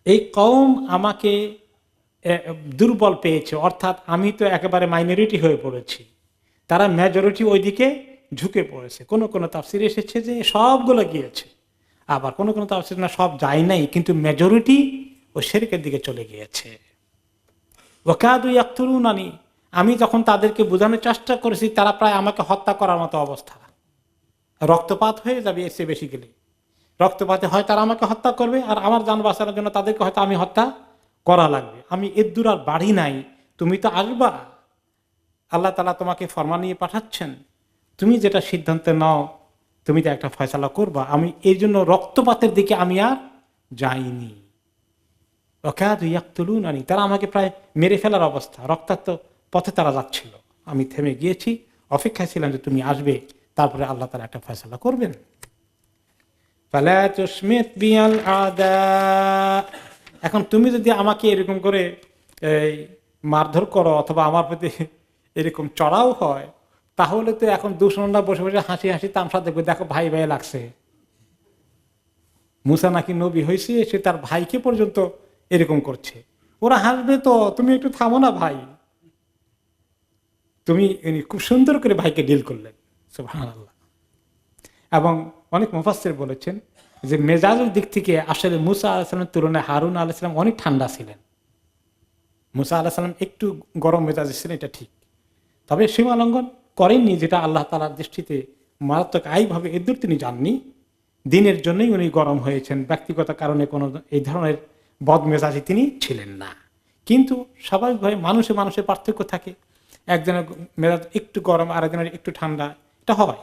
[SPEAKER 1] এই কওম আমাকে দুর্বল পেয়েছে, অর্থাৎ আমি তো একেবারে মাইনরিটি হয়ে পড়েছি, তারা মেজরিটি ওইদিকে ঝুঁকে পড়েছে। কোন কোন তাফসিরে এসেছে যে সবগুলো গিয়েছে, আবার কোন কোন তাফসির না সব যায় নাই, কিন্তু মেজরিটি ওই শিরকের দিকে চলে গিয়েছে। ওয়াকাদু ইয়াকতুলুনানি, আমি যখন তাদেরকে বোঝানোর চেষ্টা করেছি তারা প্রায় আমাকে হত্যা করার মতো অবস্থা, রক্তপাত হয়ে যাবে, এর চেয়ে বেশি গেলে রক্তপাতে হয় তারা আমাকে হত্যা করবে, আর আমার জান বাঁচানোর জন্য তাদেরকে হয়তো আমি হত্যা করা লাগবে। আমি এর দূর আর বাড়ি নাই, তুমি তো আসবা, আল্লাহ তাআলা তোমাকে ফরমান নিয়ে পাঠাচ্ছেন, তুমি যেটা সিদ্ধান্ত নাও তুমি তো একটা ফয়সালা করবা, আমি এই জন্য রক্তপাতের দিকে আমি আর যাইনি। ওয়াকাদু ইয়াকতুলুনানি, তারা আমাকে প্রায় মেরে ফেলার অবস্থা, রক্তাক্ত পথে তারা যাচ্ছিল, আমি থেমে গিয়েছি, অপেক্ষায় ছিলাম যে তুমি আসবে, তারপরে আল্লাহ তাআলা একটা ফয়সালা করবেন। ফালা তুশমিত বিয়াল আদা, এখন তুমি যদি আমাকে এরকম করে মারধর করো অথবা আমার প্রতি এরকম চড়াও হয়, তাহলে তো এখন দুশমনরা বসে বসে হাসি হাসি তামসা দেখবে, দেখো ভাই ভাই লাগছে, মুসা নাকি নবী হয়েছে, সে তার ভাইকে পর্যন্ত এরকম করছে, ওরা হাসবে তো, তুমি একটু থামো না ভাই। তুমি খুব সুন্দর করে ভাইকে ডিল করলেন, সুবহানাল্লাহ। এবং অনেক মুফাসসির বলেছেন যে মেজাজের দিক থেকে আসলে মুসা আলাইহিস সালামের তুলনায় হারুন আলাইহিস সালাম অনেক ঠান্ডা ছিলেন। মুসা আলাইহিস সালাম একটু গরম মেজাজে ছিলেন, এটা ঠিক, তবে সীমা লঙ্ঘন করেননি, যেটা আল্লাহ তাআলার দৃষ্টিতে মারাত্মক আইভাবে, এদূর তিনি যাননি। দিনের জন্যই উনি গরম হয়েছেন, ব্যক্তিগত কারণে কোনো এই ধরনের বদমেজাজি তিনি ছিলেন না। কিন্তু স্বাভাবিকভাবে মানুষে মানুষের পার্থক্য থাকে, একজনের মেজাজ একটু গরম, আরেকজনের একটু ঠান্ডা, এটা হয়।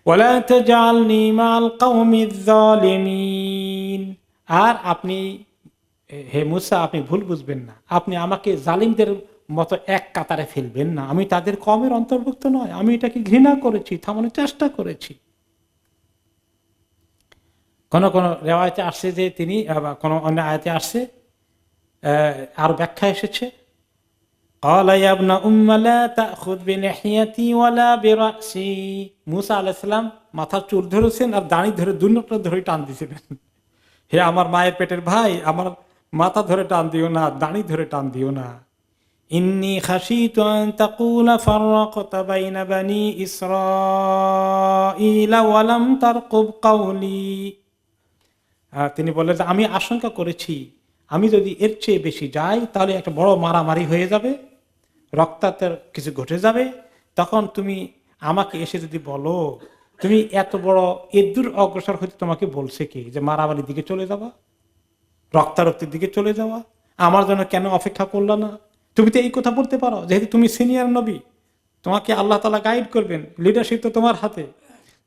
[SPEAKER 1] ওয়ালা তাজআলনি মাল কওমিজ যালিমিন, আর আপনি হে মুসা আপনি ভুল বুঝবেন না, আপনি আমাকে জালিমদের মতো এক কাতারে ফেলবেন না, আমি তাদের কওমের অন্তর্ভুক্ত নয়, আমি এটাকে ঘৃণা করেছি, থামানোর চেষ্টা করেছি। কোন কোন রেওয়ায়েতে আসছে যে তিনি, কোন অন্য আয়াতে আসছে, আর ব্যাখ্যা এসেছে, ক্বালা ইয়া ইবনা উম্মা লা তাখুয বিলিহিয়াতি ওয়ালা বিরাসি, মুসা আলাইহিস সালাম মাথার চুল ধরেছেন আর দাড়ি ধরে, দুটোটা ধরে টান দিয়েছিলেন। হে আমার মায়ের পেটের ভাই, আমার মাথা ধরে টান দিও না, দাড়ি ধরে টান দিও না। ইন্নী খাশীতু আন তাকুলা ফাররাকতা বাইনা বানি ইসরাঈলা ওয়া লাম তারকুব কওলি, তিনি বললেন যে আমি আশঙ্কা করেছি আমি যদি এর চেয়ে বেশি যাই তাহলে একটা বড় মারামারি হয়ে যাবে, রক্তাক্তের কিছু ঘটে যাবে, তখন তুমি আমাকে এসে যদি বলো তুমি এত বড় এদূর অগ্রসর হতে তোমাকে বলছে কি যে মারামারির দিকে চলে যাওয়া, রক্তারক্তির দিকে চলে যাওয়া, আমার জন্য কেন অপেক্ষা করলা না? তুমি তো এই কথা বলতে পারো, যেহেতু তুমি সিনিয়র নবী, তোমাকে আল্লাহ তাআলা গাইড করবেন, লিডারশিপ তো তোমার হাতে,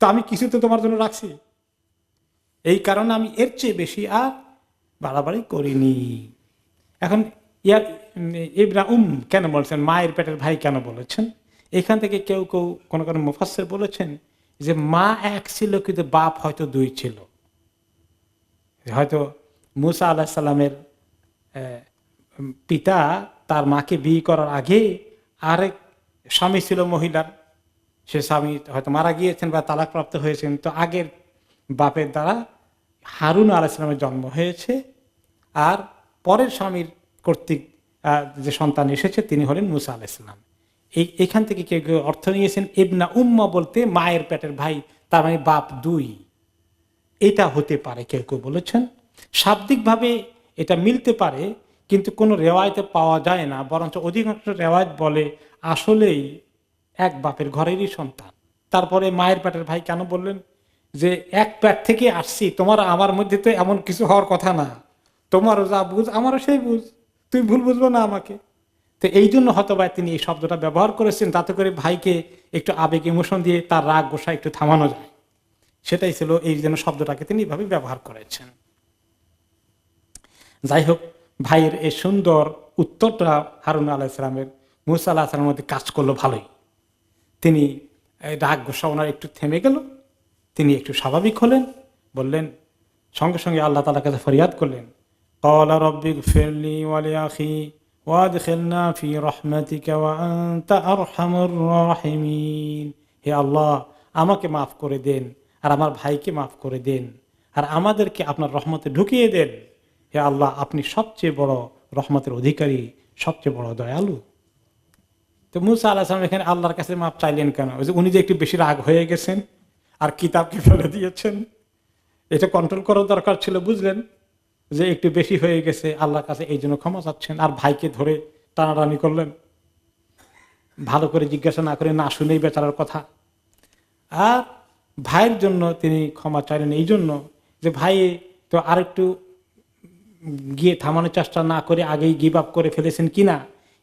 [SPEAKER 1] তো আমি কিছু তো তোমার জন্য রাখছি, এই কারণে আমি এর চেয়ে বেশি আর বাড়াবাড়ি করিনি। এখন ইবনা কেন বলেছেন, মায়ের পেটের ভাই কেন বলেছেন? এখান থেকে কেউ কেউ কোন কোন মুফাসসির বলেছেন যে মা এক ছিল কিন্তু বাপ হয়তো দুই ছিল, হয়তো মুসা আলাইহিস সালামের পিতা তার মাকে বিয়ে করার আগে আরেক স্বামী ছিল মহিলার, সে স্বামী হয়তো মারা গিয়েছেন বা তালাকপ্রাপ্ত হয়েছেন, তো আগের বাপের দ্বারা হারুন আলাইহিস সালামের জন্ম হয়েছে, আর পরের স্বামীর কর্তৃক যে সন্তান এসেছে তিনি হলেন মুসা আলাইহিস সালাম। এইখান থেকে কেউ কেউ অর্থ নিয়েছেন ইবনা উম্মা বলতে মায়ের পেটের ভাই, তার মানে বাপ দুই, এটা হতে পারে কেউ কেউ বলেছেন। শাব্দিকভাবে এটা মিলতে পারে, কিন্তু কোনো রেওয়ায়তে পাওয়া যায় না, বরঞ্চ অধিকাংশ রেওয়ায়ত বলে আসলেই এক বাপের ঘরেরই সন্তান। তারপরে মায়ের পেটের ভাই কেন বললেন? যে এক পেট থেকে আসছি, তোমার আমার মধ্যে তো এমন কিছু হওয়ার কথা না, তোমারও যা বুঝ আমারও সেই বুঝ, তুই ভুল বুঝবো না আমাকে। তো এই জন্য হয়তো বা তিনি এই শব্দটা ব্যবহার করেছেন, তাতে করে ভাইকে একটু আবেগ ইমোশন দিয়ে তার রাগ গোসা একটু থামানো যায়, সেটাই ছিল এই জন্য শব্দটাকে তিনি এইভাবে ব্যবহার করেছেন। যাই হোক, ভাইয়ের এই সুন্দর উত্তরটা হারুন আলাইহিস সালামের মুসা আলাইহিস সালামের মধ্যে কাজ করলো ভালোই। তিনি রাগ গোসা ওনার একটু থেমে গেল, তিনি একটু স্বাভাবিক হলেন, বললেন, সঙ্গে সঙ্গে আল্লাহ তাআলার কাছে ফরিয়াদ করলেন, ক্বালা রাব্বিগফিরলি ওয়া লিআখি ওয়াদখিলনা ফি রাহমাতিকা ওয়া আনতা আরহামুর রাহিমিন। হে আল্লাহ, আমাকে মাফ করে দেন আর আমার ভাইকে মাফ করে দেন আর আমাদেরকে আপনার রহমতে ঢুকিয়ে দেন। হে আল্লাহ, আপনি সবচেয়ে বড় রহমতের অধিকারী, সবচেয়ে বড় দয়ালু। তো মুসা আলাইহিস সালাম এখানে আল্লাহর কাছে মাফ চাইলেন কেন? ওই যে উনি যে একটু বেশি রাগ হয়ে গেছেন আর কিতাবকে ফেলে দিয়েছেন, এটা কন্ট্রোল করার দরকার ছিল, বুঝলেন যে একটু বেশি হয়ে গেছে, আল্লাহর কাছে এই জন্য ক্ষমা চাচ্ছেন। আর ভাইকে ধরে টানাটানি করলেন, ভালো করে জিজ্ঞাসা না করে, না শুনেই বেচারার কথা। আর ভাইয়ের জন্য তিনি ক্ষমা চাইলেন এই জন্য যে ভাই তো আরেকটু গিয়ে থামানোর চেষ্টা না করে আগেই গিভ আপ করে ফেলেছেন কিনা,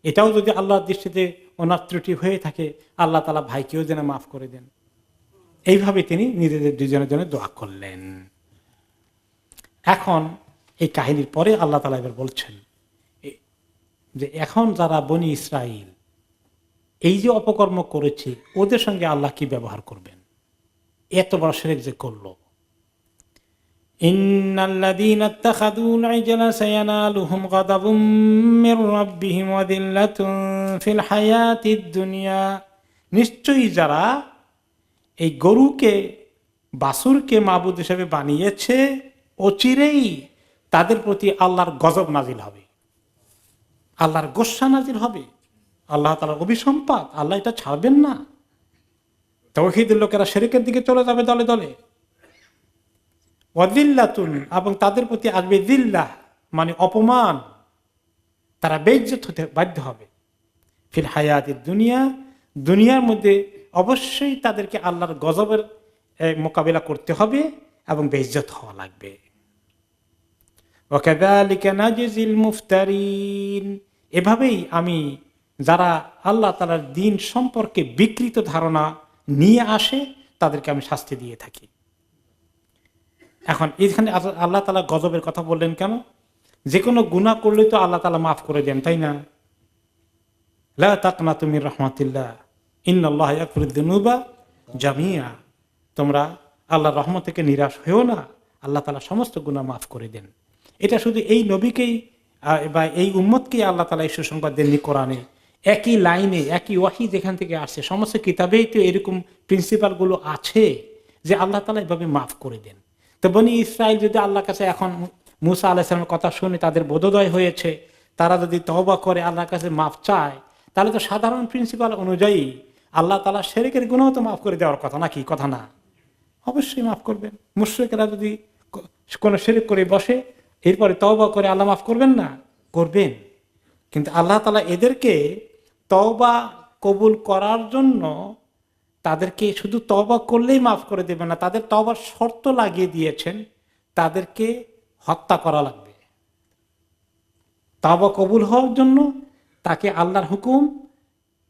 [SPEAKER 1] এটাও যদি আল্লাহর দৃষ্টিতে ওনার ত্রুটি হয়ে থাকে, আল্লাহ তাআলা ভাইকেও যেন মাফ করে দেন। এইভাবে তিনি নিজেদের দুজনের জন্য দোয়া করলেন। এখন এই কাহিনীর পরে আল্লাহ তাআলা এবার বলছেন যে এখন যারা বনি ইসরাইল এই যে অপকর্ম করেছে, ওদের সঙ্গে আল্লাহ কি ব্যবহার করবেন? এত বড় শিরক যে করলো। ইন্নাল্লাযীনা ইত্তাখাযুল ইজলা সায়ানালুহুম গাদাবুম মির রাব্বিহিম ওয়া যিল্লাতুন ফিল হায়াতিদ দুনিয়া। নিশ্চয়ই যারা এই গরুকে, বাছুরকে মাবুদ হিসেবে বানিয়েছে, অচিরেই তাদের প্রতি আল্লাহর গজব নাজিল হবে, আল্লাহর গোস্বা নাজিল হবে, আল্লাহ তাআলার অভিসম্পাত, আল্লাহ এটা ছাড়বেন না। তাওহীদের লোকেরা শিরকের দিকে চলে যাবে দলে দলে। ওয়াদিল্লাতুন, এবং তাদের প্রতি আসবে দিল্লাহ, মানে অপমান, তারা বেইজ্জত হতে বাধ্য হবে। ফিল হায়াতিদ দুনিয়া, দুনিয়ার মধ্যে অবশ্যই তাদেরকে আল্লাহর গজবের মোকাবিলা করতে হবে এবং বেইজ্জত হওয়া লাগবে। ওয়াকাযালিকা নাজিল মুফতারিন, এভাবেই আমি যারা আল্লাহ তাআলার দ্বীন সম্পর্কে বিকৃত ধারণা নিয়ে আসে তাদেরকে আমি শাস্তি দিয়ে থাকি। এখন এখানে আল্লাহ তাআলা গজবের কথা বললেন কেন? যে কোনো গুনাহ করলে তো আল্লাহ তাআলা মাফ করে দেন, তাই না? লা তাকনাতু মির রাহমাতিল্লাহ ইন্নাল্লাহা ইয়াগফিরুদ যুনুবা জামিআ। তোমরা আল্লাহর রহমত থেকে নিরাশ হয়েও না, আল্লাহ তাআলা সমস্ত গুনাহ মাফ করে দেন। এটা শুধু এই নবীকেই বা এই উম্মতকেই আল্লাহ তাআলা এই সুসংবাদ দেননি কোরআনে। একই লাইনে, একই ওয়াহী যেখান থেকে আসছে, সমস্ত কিতাবেই তো এরকম প্রিন্সিপালগুলো আছে যে আল্লাহ তাআলা এভাবে মাফ করে দেন। তো বনি ইসরাইল যদি আল্লাহর কাছে এখন মুসা আলাইহিস সালামের কথা শুনে তাদের বোধোদয় হয়েছে, তারা যদি তওবা করে আল্লাহর কাছে মাফ চায়, তাহলে তো সাধারণ প্রিন্সিপাল অনুযায়ী আল্লাহ তাআলা শিরকের গুনাহ তো মাফ করে দেওয়ার কথা, নাকি? কথা না, অবশ্যই মাফ করবেন। মুশরিকরা যদি কোনো শিরক করে বসে এরপরে তওবা করে আল্লাহ মাফ করবেন না? করবেন। কিন্তু আল্লাহ তাআলা এদেরকে তওবা কবুল করার জন্য তাদেরকে শুধু তওবা করলেই মাফ করে দেবেন না, তাদের তওবার শর্ত লাগিয়ে দিয়েছেন, তাদেরকে হত্যা করা লাগবে। তওবা কবুল হওয়ার জন্য তাকে আল্লাহর হুকুম,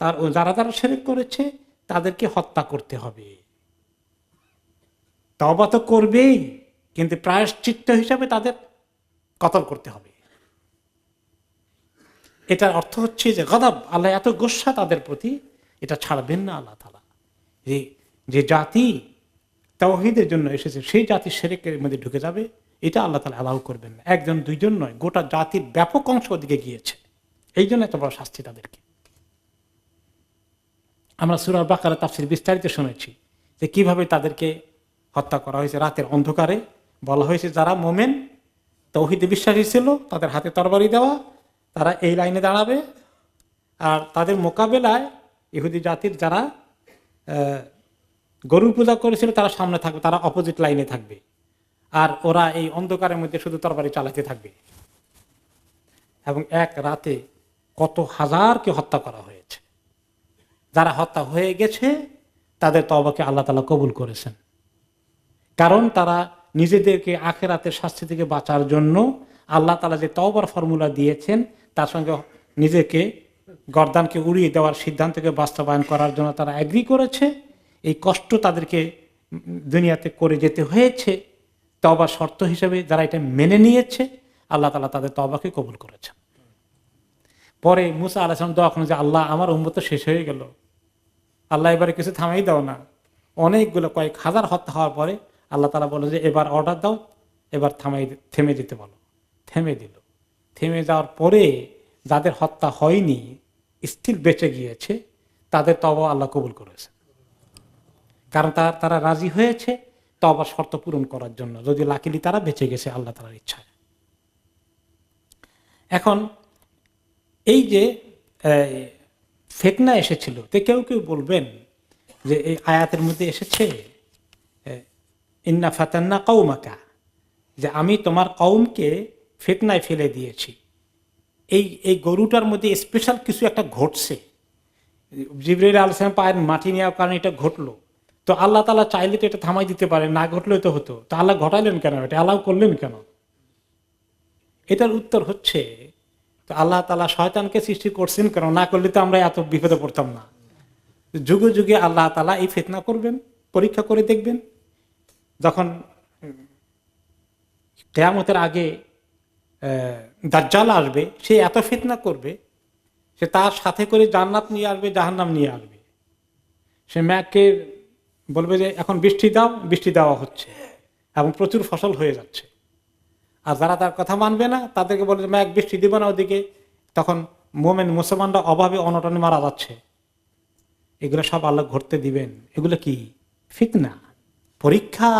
[SPEAKER 1] তার যারা যারা শিরক করেছে তাদেরকে হত্যা করতে হবে। তওবা তো করবেই, কিন্তু প্রায়শ্চিত্ত হিসাবে তাদের কতল করতে হবে। এটার অর্থ হচ্ছে যে গজব, আল্লাহ এত গোস্বা তাদের প্রতি, এটা ছাড়বেন না আল্লাহ তাআলা। যে জাতি তাওহীদের জন্য এসেছে সেই জাতি শিরকের মধ্যে ঢুকে যাবে, এটা আল্লাহ তাআলা অ্যালাউ করবেন না। একজন দুইজন নয়, গোটা জাতির ব্যাপক অংশ ওদিকে গিয়েছে। এই জন্য এত বড় শাস্তি তাদেরকে। আমরা সূরা বাকারা তাফসীর বিস্তারিত শুনেছি যে কিভাবে তাদেরকে হত্যা করা হয়েছে। রাতের অন্ধকারে বলা হয়েছে যারা মোমেন তাওহীদে বিশ্বাসী ছিল তাদের হাতে তরবারি দেওয়া, তারা এই লাইনে দাঁড়াবে, আর তাদের মোকাবেলায় ইহুদি জাতির যারা গরুর পূজা করেছিল তারা সামনে থাকবে, তারা অপোজিট লাইনে থাকবে, আর ওরা এই অন্ধকারের মধ্যে শুধু তরবারি চালাতে থাকবে। এবং এক রাতে কত হাজারকে হত্যা করা হয়েছে। যারা হত্যা হয়ে গেছে তাদের তওবাকে আল্লাহ তাআলা কবুল করেছেন, কারণ তারা নিজেদেরকে আখিরাতের শাস্তি থেকে বাঁচার জন্য আল্লাহ তাআলা যে তওবার ফর্মুলা দিয়েছেন তার সঙ্গে নিজেকে গর্দানকে উড়িয়ে দেওয়ার সিদ্ধান্তকে বাস্তবায়ন করার জন্য তারা এগ্রি করেছে। এই কষ্ট তাদেরকে দুনিয়াতে করে যেতে হয়েছে, তওবার শর্ত হিসেবে যারা এটা মেনে নিয়েছে আল্লাহ তাআলা তাদের তওবাকে কবুল করেছেন। পরে মুসা আলাইহিস সালাম দোয়া করেন যে আল্লাহ আমার উম্মত তো শেষ হয়ে গেল, আল্লাহ এবারে কিছু থামাই দাও না। অনেকগুলো কয়েক হাজার হত্যা হওয়ার পরে আল্লাহ তাআলা বলে যে এবার অর্ডার দাও, এবার থেমে দিতে বলো। থেমে দিল। থেমে যাওয়ার পরে যাদের হত্যা হয়নি, স্টিল বেঁচে গিয়েছে, তাদের তওবা আল্লাহ কবুল করেছে, কারণ তারা রাজি হয়েছে তওবার শর্ত পূরণ করার জন্য। যদি লাকিলি তারা বেঁচে গেছে আল্লাহ তাআলার ইচ্ছায়। এখন এই যে ফিতনা এসেছিল, তো কেউ কেউ বলবেন যে এই আয়াতের মধ্যে এসেছে ইন্না ফাতান্না কওমাকা, যে আমি তোমার কওমকে ফিতনায় ফেলে দিয়েছি। এই গরুটার মধ্যে স্পেশাল কিছু একটা ঘটছে, জিবরাইল আলাইহিস সালাম পায়ের মাটি নেওয়ার কারণে এটা ঘটলো। তো আল্লাহ তাআলা চাইলে তো এটা থামাই দিতে পারে, না ঘটলেও তো হতো, তো আল্লাহ ঘটাইলেন কেন, এটা অ্যালাউ করলেন কেন? এটার উত্তর হচ্ছে তো আল্লাহ তাআলা শয়তানকে সৃষ্টি করছেন কেন, না করলে তো আমরা এত বিপদে পড়তাম না। যুগে যুগে আল্লাহ তাআলা এই ফিতনা করবেন, পরীক্ষা করে দেখবেন। যখন কিয়ামতের আগে দাজ্জাল আসবে, সে এত ফিতনা করবে, সে তার সাথে করে জান্নাত নিয়ে আসবে, জাহান্নাম নিয়ে আসবে। সে মেঘকে বলবে যে এখন বৃষ্টি দাও, বৃষ্টি দেওয়া হচ্ছে এবং প্রচুর ফসল হয়ে যাচ্ছে। আর যারা তার কথা মানবে না তাদেরকে বলে মেঘ বৃষ্টি দিব না ওদিকে, তখন মোমেন মুসলমানরা অভাবে অনটনে মারা যাচ্ছে। এগুলো সব আল্লাহ ঘটতে দিবেন। এগুলো কি? ফিতনা, পরীক্ষা।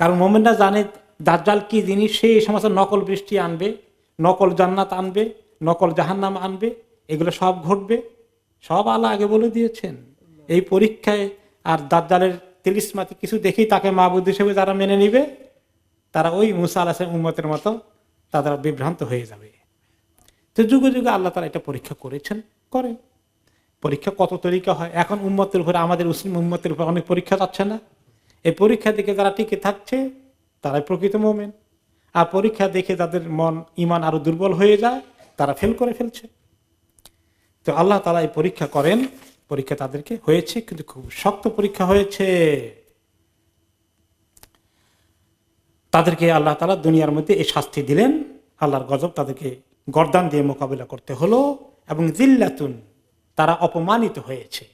[SPEAKER 1] কারণ মোমেনরা জানে দাজ্জাল কি জিনিস, সে এই সমস্ত নকল বৃষ্টি আনবে, নকল জান্নাত আনবে, নকল জাহান্নাম আনবে, এগুলো সব ঘটবে, সব আল্লাহ আগে বলে দিয়েছেন। এই পরীক্ষায় আর দাজ্জালের তিলিস্মাতি কিছু দেখেই তাকে মাবুদ হিসেবে যারা মেনে নিবে, তারা ওই মুসা আলাইহিস সালামের উম্মতের মতো তারা বিভ্রান্ত হয়ে যাবে। তো যুগে যুগে আল্লাহ তাআলা এটা পরীক্ষা করেছেন, করেন। পরীক্ষা কত তরিকা হয়। এখন উম্মতের উপরে, আমাদের মুসলিম উম্মতের উপর অনেক পরীক্ষা যাচ্ছে না? এই পরীক্ষা দেখে যারা টিকে থাকছে তারাই প্রকৃত মুমিন, আর পরীক্ষা দেখে যাদের মন ঈমান আরো দুর্বল হয়ে যায় তারা ফেল করে ফেলছে। তো আল্লাহ তাআলা এই পরীক্ষা করেন, পরীক্ষা তাদেরকে হয়েছে, কিন্তু খুব শক্ত পরীক্ষা হয়েছে। তাদেরকে আল্লাহ তাআলা দুনিয়ার মধ্যে এই শাস্তি দিলেন, আল্লাহর গজব তাদেরকে গর্দান দিয়ে মোকাবিলা করতে হলো, এবং জিল্লাতুন, তারা অপমানিত হয়েছে।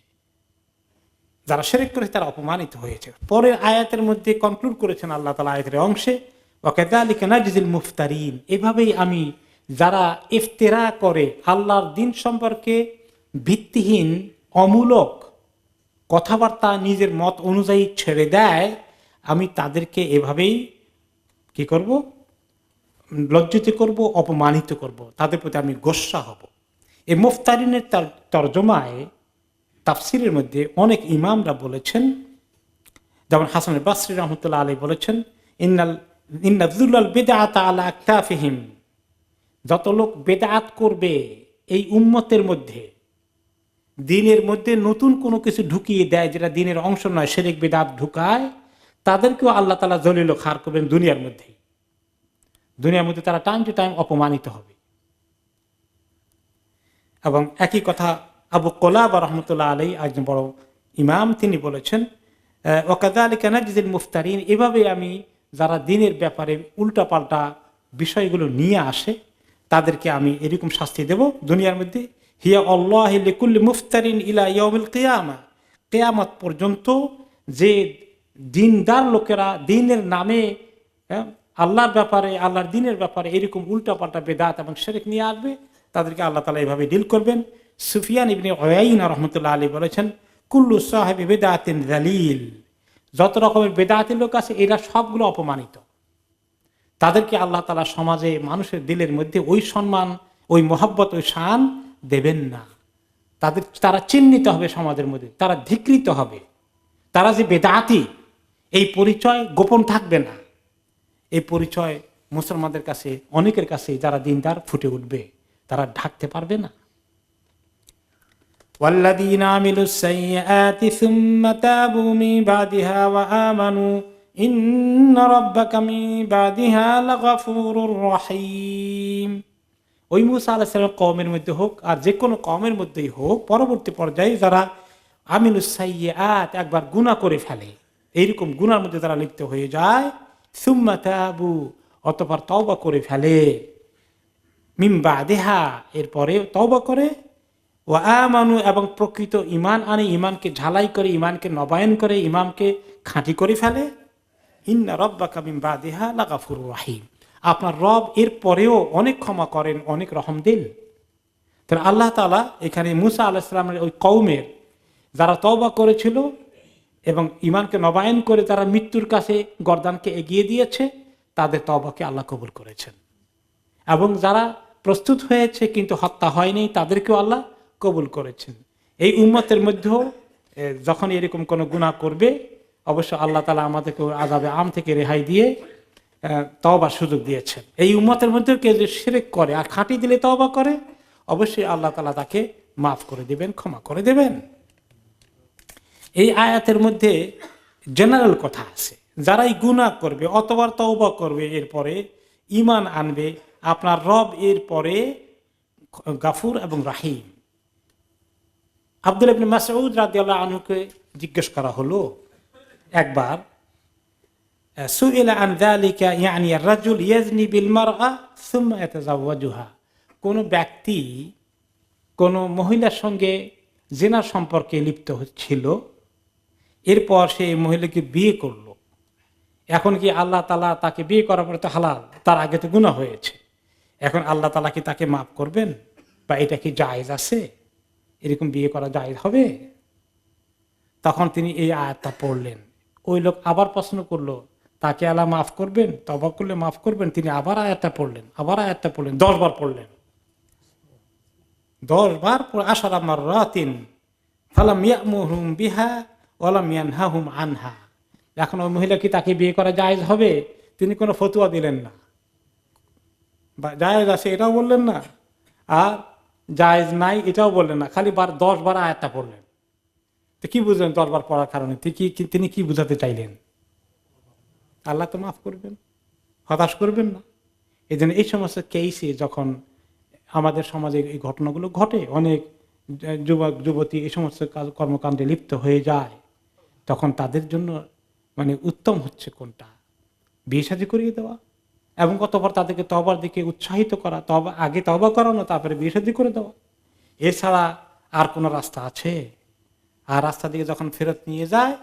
[SPEAKER 1] যারা শিরক করেছে তারা অপমানিত হয়েছে। পরের আয়াতের মধ্যে কনক্লুড করেছেন আল্লাহ তাআলা আয়াতের অংশে, ওয়া কাযালিকা নাজজিল মুফতারিন, এভাবেই আমি যারা ইফতিরা করে, আল্লাহর দিন সম্পর্কে ভিত্তিহীন অমূলক কথাবার্তা নিজের মত অনুযায়ী ছেড়ে দেয়, আমি তাদেরকে এভাবেই কি করব? লজ্জিত করব, অপমানিত করব, তাদের প্রতি আমি গোস্সা হব। এই মুফতারিনের তরজমায় তাফসিরের মধ্যে অনেক ইমামরা বলেছেন, যেমন হাসান বাসরী রাহমাতুল্লাহ আলাইহি বলেছেন, ইন্নাল বিদআতা আলা আকতাফিহিম, যত লোক বেদাত করবে এই উম্মতের মধ্যে, দ্বীনের মধ্যে নতুন কোনো কিছু ঢুকিয়ে দেয় যেটা দ্বীনের অংশ নয়, শিরক বিদআত ঢুকায়, তাদেরকেও আল্লাহ তাআলা জলিল ও খার করবেন দুনিয়ার মধ্যে। দুনিয়ার মধ্যে তারা টাইম টু টাইম অপমানিত হবে। এবং একই কথা আবু কুলাবা রাহমাতুল্লাহ আলাইহি, একজন বড় ইমাম, তিনি বলেছেন, ওয়া কাযালিকা নাজজিল মুফতারিন, এভাবে আমি যারা দ্বীনের ব্যাপারে উল্টাপাল্টা বিষয়গুলো নিয়ে আসে তাদেরকে আমি এরকম শাস্তি দেব দুনিয়ার মধ্যে। হিয়া আল্লাহি লিকুল্লি মুফতারিন ইলা ইয়াউমিল কিয়ামা, কিয়ামত পর্যন্ত যে দিনদার লোকেরা দিনের নামে আল্লাহর ব্যাপারে, আল্লাহর দিনের ব্যাপারে এরকম উল্টাপাল্টা বেদাত এবং শিরক নিয়ে আসবে, তাদেরকে আল্লাহ তাআলা এইভাবে ডিল করবেন। সুফিয়ান ইবনে উয়াইনা রাহমাতুল্লাহ আলাইহি বলেছেন, কুল্লু সাহিবি বিদআতিন যালিল, যত রকমের বেদাতি লোক আছে এরা সবগুলো অপমানিত। তাদেরকে আল্লাহ তাআলা সমাজে মানুষের দিলের মধ্যে ওই সম্মান, ওই মহব্বত, ওই শান দেবেন না। তারা চিহ্নিত হবে সমাজের মধ্যে, তারা ধিকৃত হবে। তারা যে বেদাতি, এই পরিচয় গোপন থাকবে না। এই পরিচয় মুসলমানদের কাছে, অনেকের কাছে যারা দিনদার ফুটে উঠবে, তারা ঢাকতে পারবে না। ওয়াল্লাযীনা আমিলুস সাইয়্যাতি সুম্মা তাবু মিন বাদিহা ওয়া আমানু ইন্না রাব্বাকা মিন বাদিহা লাগাফুরুর রহিম। ওই মূসা আলাইহিস সালাম কওমের মধ্যে হোক আর যে কোনো কওমের মধ্যেই হোক, পরবর্তী পর্যায়ে যারা আমিলুস সাইয়্যাত, একবার গুনাহ করে ফেলে, এইরকম গুনার মধ্যে যারা লিপ্ত হয়ে যায়, সুম্মা তাবু, অতঃপর তওবা করে ফেলে, মিন বাদিহা, এরপরে তওবা করে, ওয়া আমানু, এবং প্রকৃত ঈমান আনে, ঈমানকে ঝালাই করে, ঈমানকে নবায়ন করে, ঈমানকে খাঁটি করে ফেলে, ইন্না রাব্বাকা মিন বাদিহা লাগাফুরুর রহিম, আপনার রব এর পরেও অনেক ক্ষমা করেন, অনেক রহম দিল। তাহলে আল্লাহ তাআলা এখানে মূসা আলাইহিস সালামের ওই কওমের যারা তওবা করেছিল এবং ঈমানকে নবায়ন করে তারা মৃত্যুর কাছে গর্দানকে এগিয়ে দিয়েছে, তাদের তওবাকে আল্লাহ কবুল করেছেন। এবং যারা প্রস্তুত হয়েছে কিন্তু হত্যা হয়নি, তাদেরকেও আল্লাহ কবুল করেছেন। এই উম্মতের মধ্যেও যখন এরকম কোনো গুনাহ করবে, অবশ্য আল্লাহ তাআলা আমাদেরকে আযাবে আম থেকে রেহাই দিয়ে তওবার সুযোগ দিয়েছেন। এই উম্মতের মধ্যেও কেউ যদি শিরক করে আর খাঁটি দিলে তওবা করে, অবশ্যই আল্লাহ তাআলা তাকে মাফ করে দিবেন, ক্ষমা করে দেবেন। এই আয়াতের মধ্যে জেনারেল কথা আছে, যারাই গুনাহ করবে অতবার তওবা করবে, এরপরে ঈমান আনবে, আপনার রব এর পরে গাফুর এবং রাহিম। আব্দুল্লাহ ইবনে মাসউদ রাদিয়াল্লাহু আনহুকে জিজ্ঞেস করা হলো একবার, সুইলা আন যালিকা ইয়ানি আর-রাজুল ইয়াজনি বিল মারআ সুম্মা ইয়াতাযাওয়াজুহা, কোন ব্যক্তি কোন মহিলার সঙ্গে জিনা সম্পর্কে লিপ্ত হচ্ছিল, এরপর সে মহিলাকে বিয়ে করলো, এখন কি আল্লাহ তাআলা তাকে বিয়ে করার পরে তো হালাল, তার আগে তো গুনাহ হয়েছে, এখন আল্লাহ তাআলা কি তাকে মাফ করবেন? বা এটা কি জায়েজ আছে? এরকম বিয়ে করা জায়েজ হবে? তখন তিনি এই আয়াতটা পড়লেন। ওই লোক আবার প্রশ্ন করলো, তাকে আল্লাহ মাফ করবেন? তওবা করলে মাফ করবেন? তিনি আবার আয়াতটা পড়লেন, আবার আয়াতটা পড়লেন, 10 বার পড়লেন, 10 বার পড়ে আশারা মাররাতিন ফালাম ইয়ামুরহুম বিহা ওয়ালাম ইয়ানহাহুম আনহা। এখন ওই মহিলা কি তাকে বিয়ে করা জায়েজ হবে? তিনি কোনো ফতোয়া দিলেন না, জায়েজ আছে এটাও বললেন না, আর জায়েজ নাই এটাও বললেন না, খালি 10 বার আয়াতটা পড়লেন। তো কি বুঝলেন 10 বার পড়ার কারণে? তিনি কি বুঝাতে চাইলেন? আল্লাহ তো মাফ করবেন, হতাশ করবেন না। এই জন্য এই সমস্ত কেসে যখন আমাদের সমাজে এই ঘটনাগুলো ঘটে, অনেক যুবক যুবতী এই সমস্ত কর্মকাণ্ডে লিপ্ত হয়ে যায়, তখন তাদের জন্য উত্তম হচ্ছে কোনটা? বিয়ে শাদী করিয়ে দেওয়া এবং কতবার তাদেরকে তওবার দিকে উৎসাহিত করা, আগে তওবা করানো, তারপরে বিয়ে শাদী করে দেওয়া। এছাড়া আর কোনো রাস্তা আছে? আর রাস্তা দিকে যখন ফেরত নিয়ে যায়,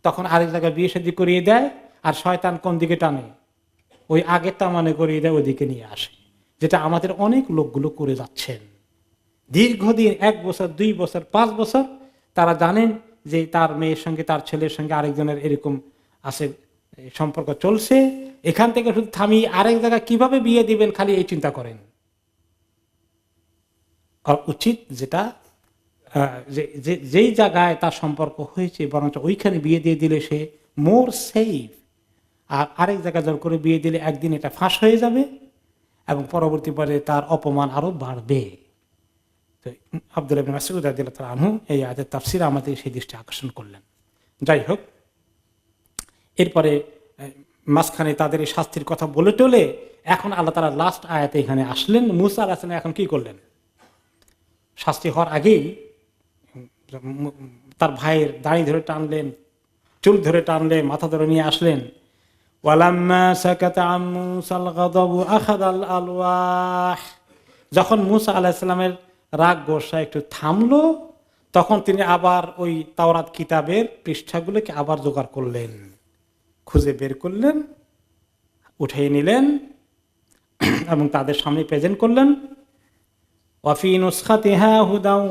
[SPEAKER 1] তখন আরেক জায়গায় বিয়ে শাদী করিয়ে দেয়, আর শয়তান কোন দিকে টানে? ওই আগেরটা করিয়ে দেয়, ওইদিকে নিয়ে আসে, যেটা আমাদের অনেক লোকগুলো করে যাচ্ছেন। দীর্ঘদিন 1 বছর 2 বছর 5 বছর তারা জানেন যে তার মেয়ের সঙ্গে তার ছেলের সঙ্গে আরেকজনের এরকম আছে, সম্পর্ক চলছে, এখান থেকে শুধু থামিয়ে আরেক জায়গায় কিভাবে বিয়ে দিবেন খালি এই চিন্তা করেন। আর উচিত যেটা যেই জায়গায় তার সম্পর্ক হয়েছে বরঞ্চ ওইখানে বিয়ে দিয়ে দিলে সে মোর সেফ। আর আরেক জায়গায় জোর করে বিয়ে দিলে একদিন এটা ফাঁস হয়ে যাবে এবং পরবর্তী পরে তার অপমান আরো বাড়বে। তো আব্দুল্লাহ ইবনে মাসউদ রাদিয়াল্লাহু তাআলা আনহু এই আয়াতের তাফসীরে আমাদের সেই দৃষ্টি আকর্ষণ করলেন। যাই হোক, এরপরে মাঝখানে তাদের এই শাস্তির কথা বলে টলে এখন আল্লাহ তাআলা লাস্ট আয়াতে এখানে আসলেন। মূসা আলাইহিস সালাম এখন কি করলেন? শাস্তি হওয়ার আগেই তার ভাইয়ের দাড়ি ধরে টানলেন, চুল ধরে টানলেন, মাথা ধরে নিয়ে আসলেন। ওয়ালাম্মা সাকাতা আন মূসাল গাদাবু আখাযাল আলওয়াহ, যখন মূসা আলাইহিস সালামের রাগ গোসা একটু থামলো, তখন তিনি আবার ওই তাওরাত কিতাবের পৃষ্ঠাগুলোকে আবার জোগাড় করলেন। খুঁজে বের করলেন, উঠিয়ে নিলেন এবং তাদের সামনে প্রেজেন্ট করলেন। ওয়াফি নুসখাতিহা হুদাও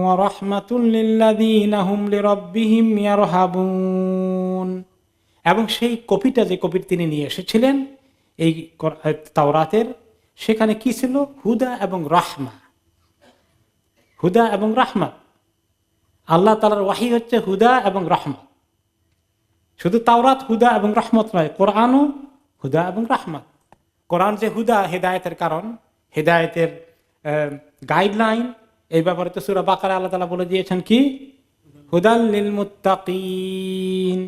[SPEAKER 1] ওয়া রাহমাতুল লিল্লাযীনা হুম লিরাব্বিহিম ইয়ারহাবুন। এবং সেই কপিটা, যে কপিটা তিনি নিয়ে এসেছিলেন এই তাওরাতের, সেখানে কি ছিল? হুদা এবং রাহমা। হুদা এবং রাহমাত। আল্লাহ তাআলার ওয়াহী হচ্ছে হুদা এবং রাহমাত। শুধু তাওরাত হুদা এবং রহমত নয়, কোরআনও হুদা এবং রাহমাত। কোরআন যে হুদা, হেদায়েতের কারণ, হেদায়েতের গাইডলাইন, এই ব্যাপারে তো সূরা বাকারা আল্লাহ তাআলা বলে দিয়েছেন কি? হুদাল লিল মুত্তাকিন।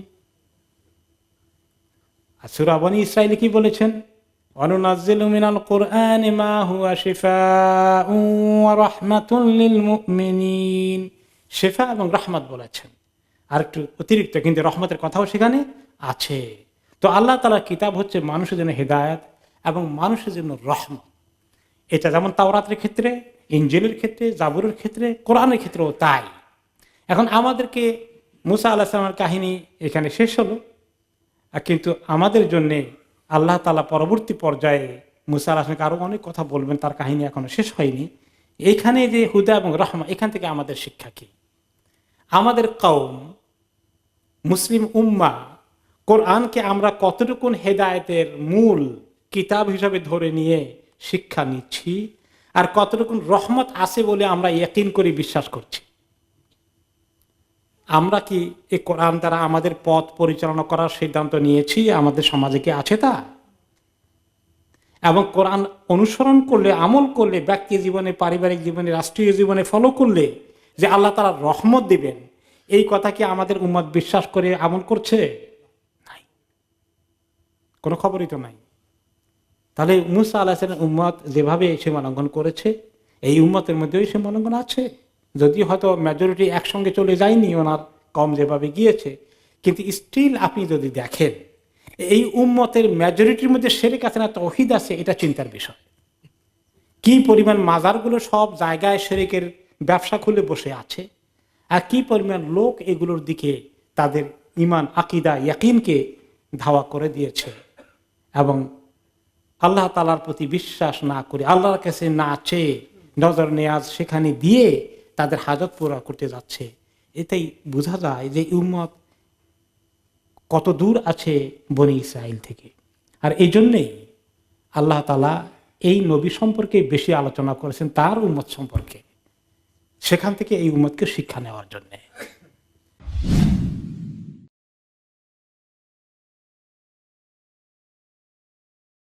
[SPEAKER 1] আর সূরা বনী ইসরাঈলে কি বলেছেন? ওয়ানুনাজ্জিলু মিনাল কুরআনি মা হুয়া শিফাউন ওয়া রাহমাতুল লিল মুমিনিন। শিফা এবং রাহমাত বলেছেন, আর একটু অতিরিক্ত, কিন্তু রহমতের কথাও সেখানে আছে। তো আল্লাহ তাআলার কিতাব হচ্ছে মানুষের জন্য হেদায়েত এবং মানুষের জন্য রহমত। এটা যেমন তাওরাতের ক্ষেত্রে, ইনজিলের ক্ষেত্রে, জাবুরের ক্ষেত্রে, কোরআনের ক্ষেত্রেও তাই। এখন আমাদেরকে মুসা আলাইহিস সালামের কাহিনী এখানে শেষ হলো, কিন্তু আমাদের জন্য আল্লাহ তাআলা পরবর্তী পর্যায়ে মুসা আলাইহিস সালামকে আরো অনেক কথা বলবেন, তার কাহিনী এখনো শেষ হয়নি। এইখানে যে হুদা এবং রহমত, এখান থেকে আমাদের শিক্ষা কি? আমাদের কওম, মুসলিম উম্মাহ, কোরআনকে আমরা কতটুকুন হেদায়েতের মূল কিতাব হিসাবে ধরে নিয়ে শিক্ষা নিচ্ছি, আর কতটুকুন রহমত আছে বলে আমরা ইয়াকিন করে বিশ্বাস করছি? আমরা কি এই কোরআন দ্বারা আমাদের পথ পরিচালনা করার সিদ্ধান্ত নিয়েছি? আমাদের সমাজে কি আছে তা? এবং কোরআন অনুসরণ করলে, আমল করলে, ব্যক্তি জীবনে, পারিবারিক জীবনে, রাষ্ট্রীয় জীবনে ফলো করলে যে আল্লাহ তাআলা রহমত দিবেন, এই কথা কি আমাদের উম্মত বিশ্বাস করে আমল করছে? নাই, কোনো খবরই তো নাই। তাহলে মুসা আলাইহিস সালামের উম্মত যেভাবে সীমা লঙ্ঘন করেছে, এই উম্মতের মধ্যেও সীমা লঙ্ঘন আছে। যদিও হয়তো মেজরিটি একসঙ্গে চলে যায়নি, ওনার কম যেভাবে গিয়েছে, কিন্তু স্টিল আপনি যদি দেখেন এই উম্মতের মেজরিটির মধ্যে শিরক আছে না তাওহীদ আছে, এটা চিন্তার বিষয়। কি পরিমাণ মাজারগুলো সব জায়গায় শিরকের ব্যবসা খুলে বসে আছে, আর কি পরিমাণ লোক এগুলোর দিকে তাদের ঈমান, আকীদা, ইয়াকিনকে ধাওয়া করে দিয়েছে এবং আল্লাহ তাআলার প্রতি বিশ্বাস না করে, আল্লাহর কাছে না চেয়ে, নজর নেয়াজ সেখানে দিয়ে তাদের হাজত পুরা করতে যাচ্ছে। এটাই বোঝা যায় যে উম্মত কত দূর আছে বনী ইসরাইল থেকে। আর এই জন্যেই আল্লাহ তাআলা এই নবী সম্পর্কে বেশি আলোচনা করেছেন তার উম্মত সম্পর্কে, সেখান থেকে এই উম্মতকে শিক্ষা নেওয়ার জন্য।